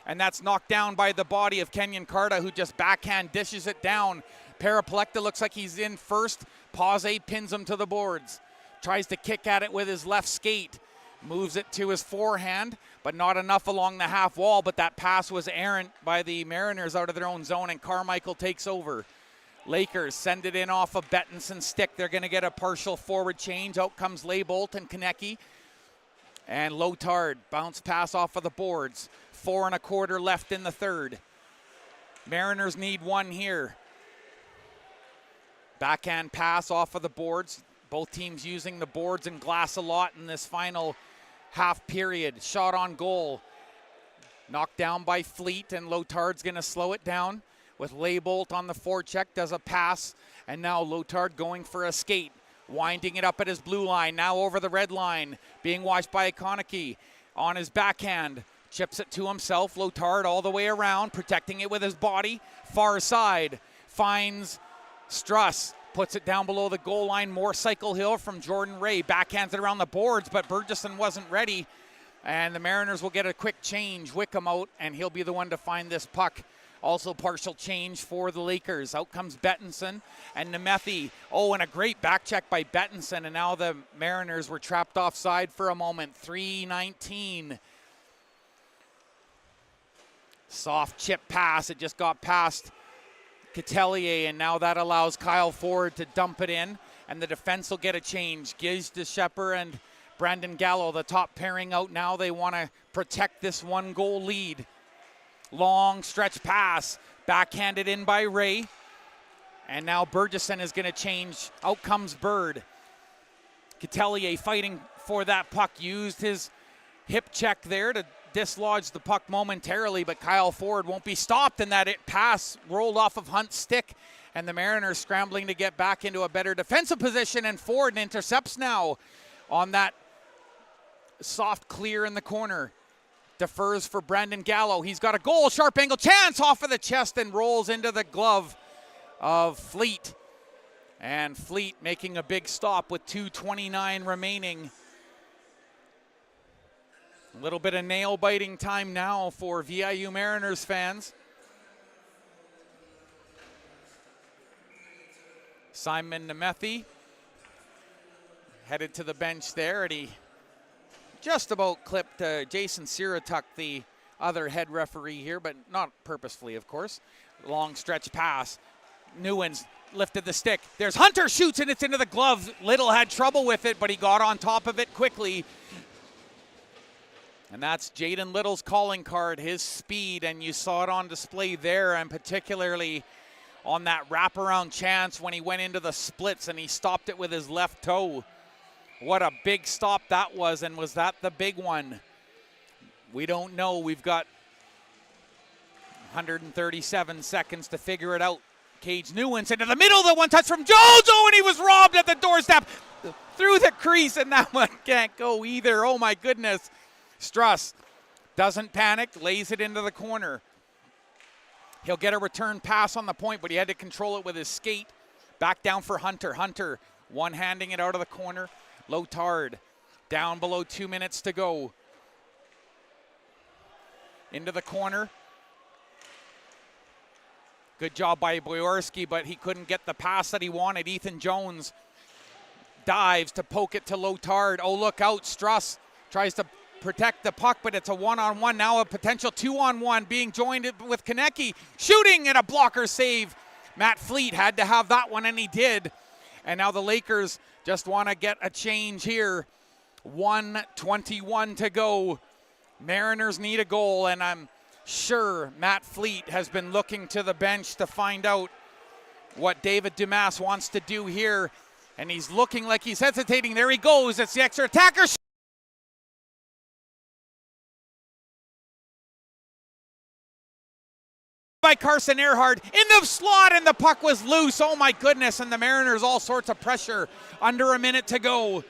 And that's knocked down by the body of Kenyon Carta, who just backhand dishes it down. Paraplecta looks like he's in first. Pause pins him to the boards. Tries to kick at it with his left skate. Moves it to his forehand, but not enough along the half wall. But that pass was errant by the Mariners out of their own zone, and Carmichael takes over. Lakers send it in off of Bettinson's stick. They're going to get a partial forward change. Out comes Leibold and Konecki. And Lotard, bounce pass off of the boards. 4 1/4 left in the third. Mariners need one here. Backhand pass off of the boards. Both teams using the boards and glass a lot in this final half period. Shot on goal. Knocked down by Fleet, and Lotard's going to slow it down with Leibold on the forecheck. Does a pass, and now Lotard going for a skate. Winding it up at his blue line, now over the red line. Being watched by Konecki on his backhand. Chips it to himself. Lotard all the way around, protecting it with his body. Far side. Finds Struss. Puts it down below the goal line. More cycle hill from Jordan Ray. Backhands it around the boards, but Burgesson wasn't ready. And the Mariners will get a quick change. Wickham out, and he'll be the one to find this puck. Also partial change for the Lakers. Out comes Bettinson and Nemeth. Oh, and a great back check by Bettinson. And now the Mariners were trapped offside for a moment. 3:19. Soft chip pass. It just got past Catelier, and now that allows Kyle Ford to dump it in. And the defense will get a change. Giz DeShepper and Brandon Gallo, the top pairing out now. They want to protect this 1-goal lead. Long stretch pass. Backhanded in by Ray. And now Burgesson is going to change. Out comes Bird. Catelier fighting for that puck. Used his hip check there to dislodge the puck momentarily, but Kyle Ford won't be stopped, and that pass rolled off of Hunt's stick, and the Mariners scrambling to get back into a better defensive position, and Ford intercepts now on that soft clear in the corner. Defers for Brandon Gallo. He's got a goal, sharp angle chance off of the chest and rolls into the glove of Fleet. And Fleet making a big stop with 2:29 remaining. A little bit of nail-biting time now for VIU Mariners fans. Simon Nemeth headed to the bench there, and he just about clipped Jason Siratuk, the other head referee here, but not purposefully, of course. Long stretch pass. Newens lifted the stick. There's Hunter, shoots, and it's into the glove. Little had trouble with it, but he got on top of it quickly. And that's Jaden Little's calling card, his speed, and you saw it on display there, and particularly on that wraparound chance when he went into the splits and he stopped it with his left toe. What a big stop that was, and was that the big one? We don't know. We've got 137 seconds to figure it out. Cage Newens into the middle, the one touch from Jones, oh, and he was robbed at the doorstep through the crease, and that one can't go either. Oh my goodness. Struss doesn't panic, lays it into the corner. He'll get a return pass on the point, but he had to control it with his skate. Back down for Hunter. Hunter one-handing it out of the corner. Lotard down below 2 minutes to go. Into the corner. Good job by Boyorski, but he couldn't get the pass that he wanted. Ethan Jones dives to poke it to Lotard. Oh, look out. Struss tries to protect the puck, but it's a one-on-one. Now a potential two-on-one being joined with Konecki. Shooting and a blocker save. Matt Fleet had to have that one, and he did. And now the Lakers just want to get a change here. 1:21 to go. Mariners need a goal, and I'm sure Matt Fleet has been looking to the bench to find out what David Dumas wants to do here. And he's looking like he's hesitating. There he goes. It's the extra attacker. By Carson Earhart in the slot, and the puck was loose. Oh my goodness, and the Mariners all sorts of pressure. Under a minute to go.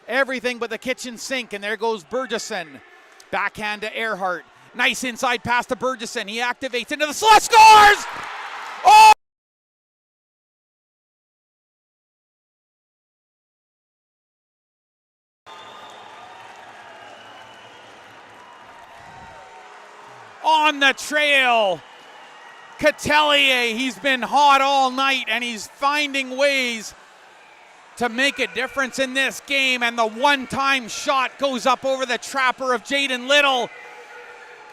Everything but the kitchen sink, and there goes Burgesson. Backhand to Earhart. Nice inside pass to Burgesson. He activates into the slot, scores! Oh! On the trail. Catelier, he's been hot all night, and he's finding ways to make a difference in this game, and the one-time shot goes up over the trapper of Jaden Little.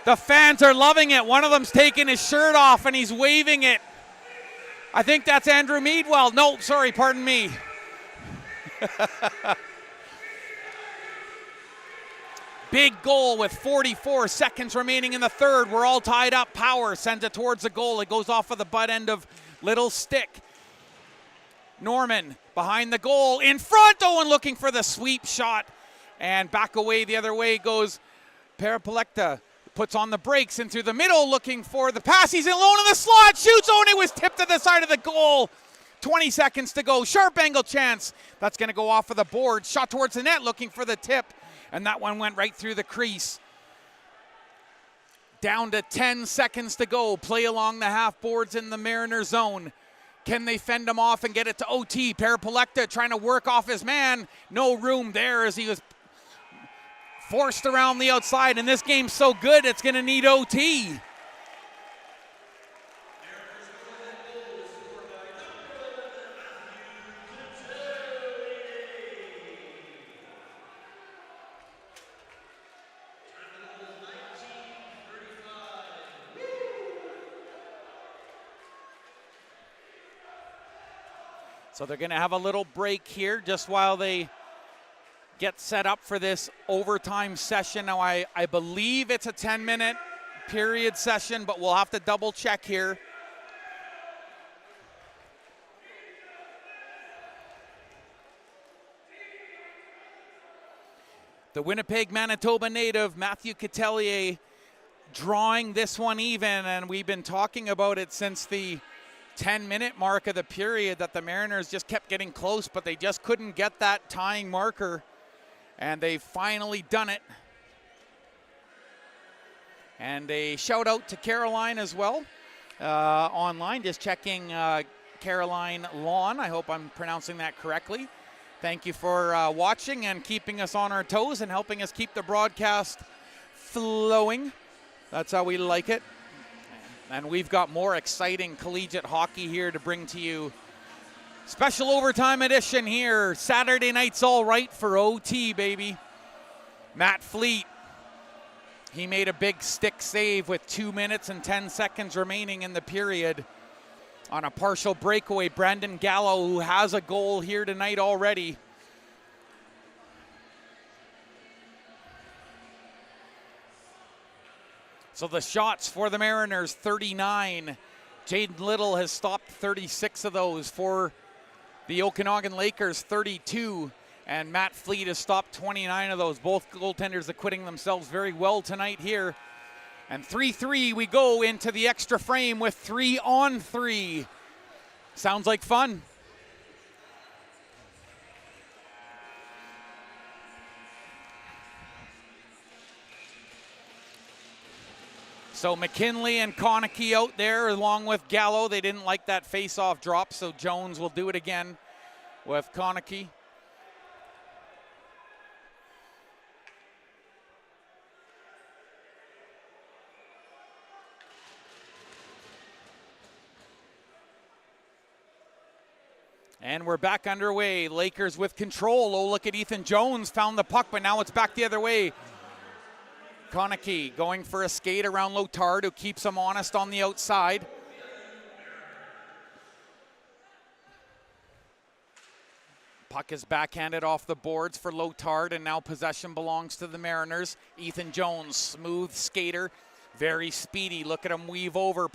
The fans are loving it. One of them's taking his shirt off, and he's waving it. I think that's Andrew Meadwell. No, sorry, pardon me. Big goal with 44 seconds remaining in the third. We're all tied up. Power sends it towards the goal. It goes off of the butt end of Little's stick. Norman behind the goal. In front, Owen looking for the sweep shot. And back away the other way goes Parapolecta. Puts on the brakes in through the middle looking for the pass. He's alone in the slot. Shoots. Owen, it was tipped to the side of the goal. 20 seconds to go. Sharp angle chance. That's going to go off of the board. Shot towards the net looking for the tip. And that one went right through the crease. Down to 10 seconds to go. Play along the half boards in the Mariner zone. Can they fend him off and get it to OT? Parapolecta trying to work off his man. No room there as he was forced around the outside. And this game's so good, it's going to need OT. So they're going to have a little break here just while they get set up for this overtime session. Now I believe it's a 10-minute period session, but we'll have to double check here. The Winnipeg, Manitoba native, Matthew Catelier, drawing this one even, and we've been talking about it since the 10-minute mark of the period that the Mariners just kept getting close, but they just couldn't get that tying marker, and they've finally done it. And a shout out to Caroline as well, online, just checking Caroline Lawn. I hope I'm pronouncing that correctly. Thank you for watching and keeping us on our toes and helping us keep the broadcast flowing. That's how we like it. And we've got more exciting collegiate hockey here to bring to you. Special overtime edition here. Saturday night's all right for OT, baby. Matt Fleet, he made a big stick save with 2 minutes and 10 seconds remaining in the period on a partial breakaway. Brandon Gallo, who has a goal here tonight already. So the shots for the Mariners, 39. Jaden Little has stopped 36 of those. For the Okanagan Lakers, 32. And Matt Fleet has stopped 29 of those. Both goaltenders acquitting themselves very well tonight here. And 3-3, we go into the extra frame with 3-on-3. Sounds like fun. So McKinley and Konecki out there along with Gallo. They didn't like that face-off drop, so Jones will do it again with Konecki. And we're back underway. Lakers with control. Oh, look at Ethan Jones. Found the puck, but now it's back the other way. Konecki going for a skate around Lotard, who keeps him honest on the outside. Puck is backhanded off the boards for Lotard, and now possession belongs to the Mariners. Ethan Jones, smooth skater, very speedy. Look at him weave over,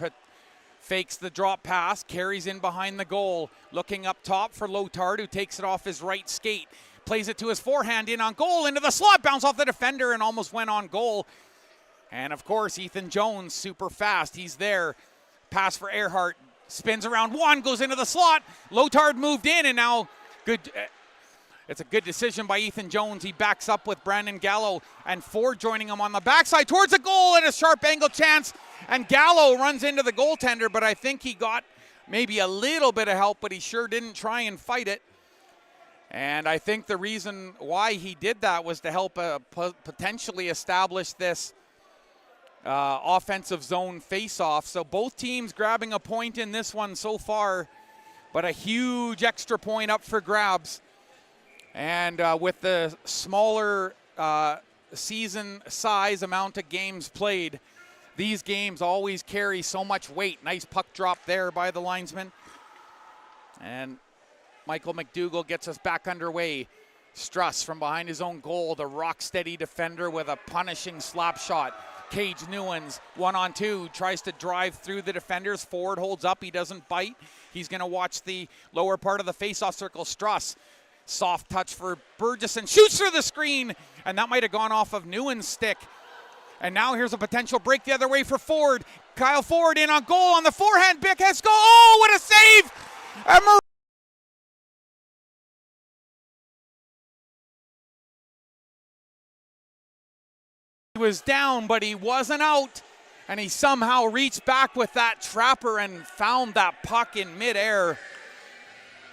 fakes the drop pass, carries in behind the goal. Looking up top for Lotard, who takes it off his right skate. Plays it to his forehand, in on goal, into the slot, bounce off the defender and almost went on goal. And of course, Ethan Jones, super fast. He's there. Pass for Earhart, spins around one, goes into the slot. Lotard moved in, and now good. It's a good decision by Ethan Jones. He backs up with Brandon Gallo and Ford joining him on the backside towards the goal, and a sharp angle chance. And Gallo runs into the goaltender, but I think he got maybe a little bit of help, but he sure didn't try and fight it. And I think the reason why he did that was to help potentially establish this offensive zone face-off. So both teams grabbing a point in this one so far, but a huge extra point up for grabs. And with the smaller season size amount of games played, these games always carry so much weight. Nice puck drop there by the linesman. And Michael McDougall gets us back underway. Struss from behind his own goal, the rock-steady defender with a punishing slap shot. Cage Newens, 1-on-2, tries to drive through the defenders. Ford holds up, he doesn't bite. He's gonna watch the lower part of the face-off circle. Struss, soft touch for Burgesson, shoots through the screen, and that might have gone off of Newens' stick. And now here's a potential break the other way for Ford. Kyle Ford in on goal on the forehand, Bick has goal, oh, what a save! And he was down, but he wasn't out, and he somehow reached back with that trapper and found that puck in midair.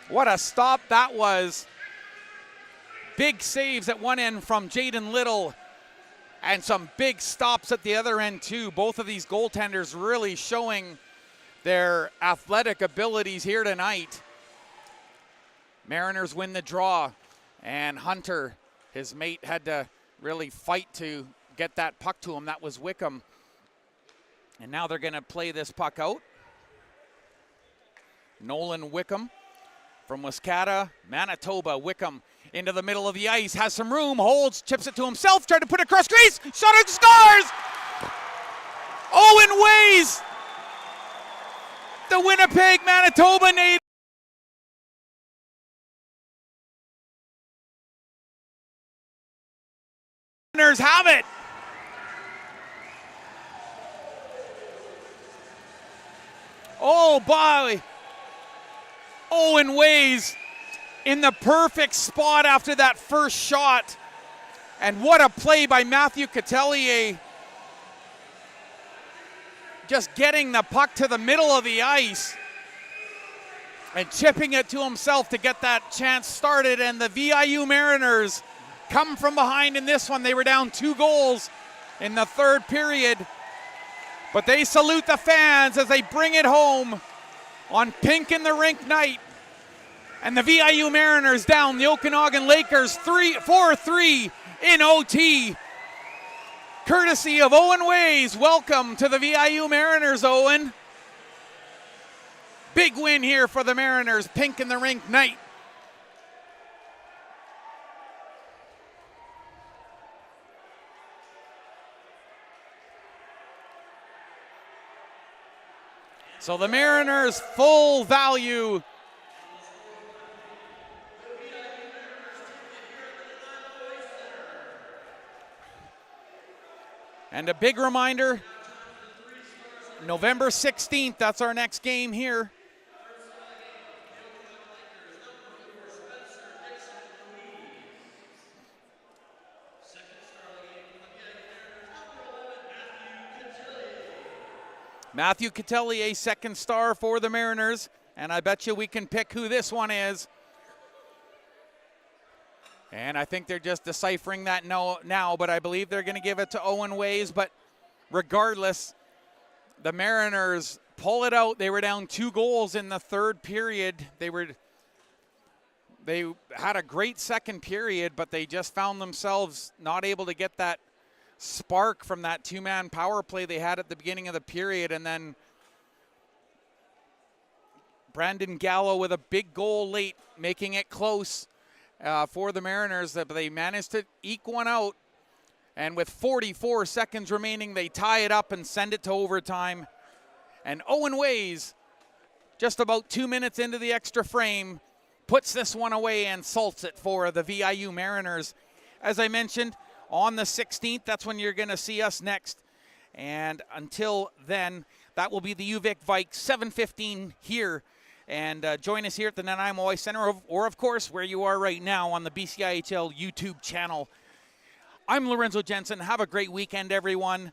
What a stop that was. Big saves at one end from Jaden Little, and some big stops at the other end too. Both of these goaltenders really showing their athletic abilities here tonight. Mariners win the draw, and Hunter, his mate, had to really fight to get that puck to him. That was Wickham. And now they're gonna play this puck out. Nolan Wickham from Wiskata, Manitoba. Wickham into the middle of the ice, has some room, holds, chips it to himself, tried to put it across crease, shot it, scores! Owen Ways, the Winnipeg, Manitoba native. Mariners have it. Oh, boy. Owen Ways in the perfect spot after that first shot. And what a play by Matthew Catelier. Just getting the puck to the middle of the ice and chipping it to himself to get that chance started. And the VIU Mariners come from behind in this one. They were down 2 goals in the third period. But they salute the fans as they bring it home on Pink in the Rink night. And the VIU Mariners down the Okanagan Lakers 4-3 in OT. Courtesy of Owen Ways. Welcome to the VIU Mariners, Owen. Big win here for the Mariners. Pink in the Rink night. So the Mariners full value. And a big reminder, November 16th, that's our next game here. Matthew Catelier, second star for the Mariners, and I bet you we can pick who this one is. And I think they're just deciphering that now, but I believe they're going to give it to Owen Ways. But regardless, the Mariners pull it out. They were down 2 goals in the third period. They had a great second period, but they just found themselves not able to get that spark from that 2-man power play they had at the beginning of the period. And then Brandon Gallo with a big goal late, making it close for the Mariners. They managed to eke one out, and with 44 seconds remaining, they tie it up and send it to overtime. And Owen Ways, just about 2 minutes into the extra frame, puts this one away and salts it for the VIU Mariners. As I mentioned, on the 16th, that's when you're going to see us next. And until then, that will be the UVic Vikes, 7:15 here. And join us here at the Nanaimo Ice Center, or of course, where you are right now on the BCIHL YouTube channel. I'm Lorenzo Jensen. Have a great weekend, everyone.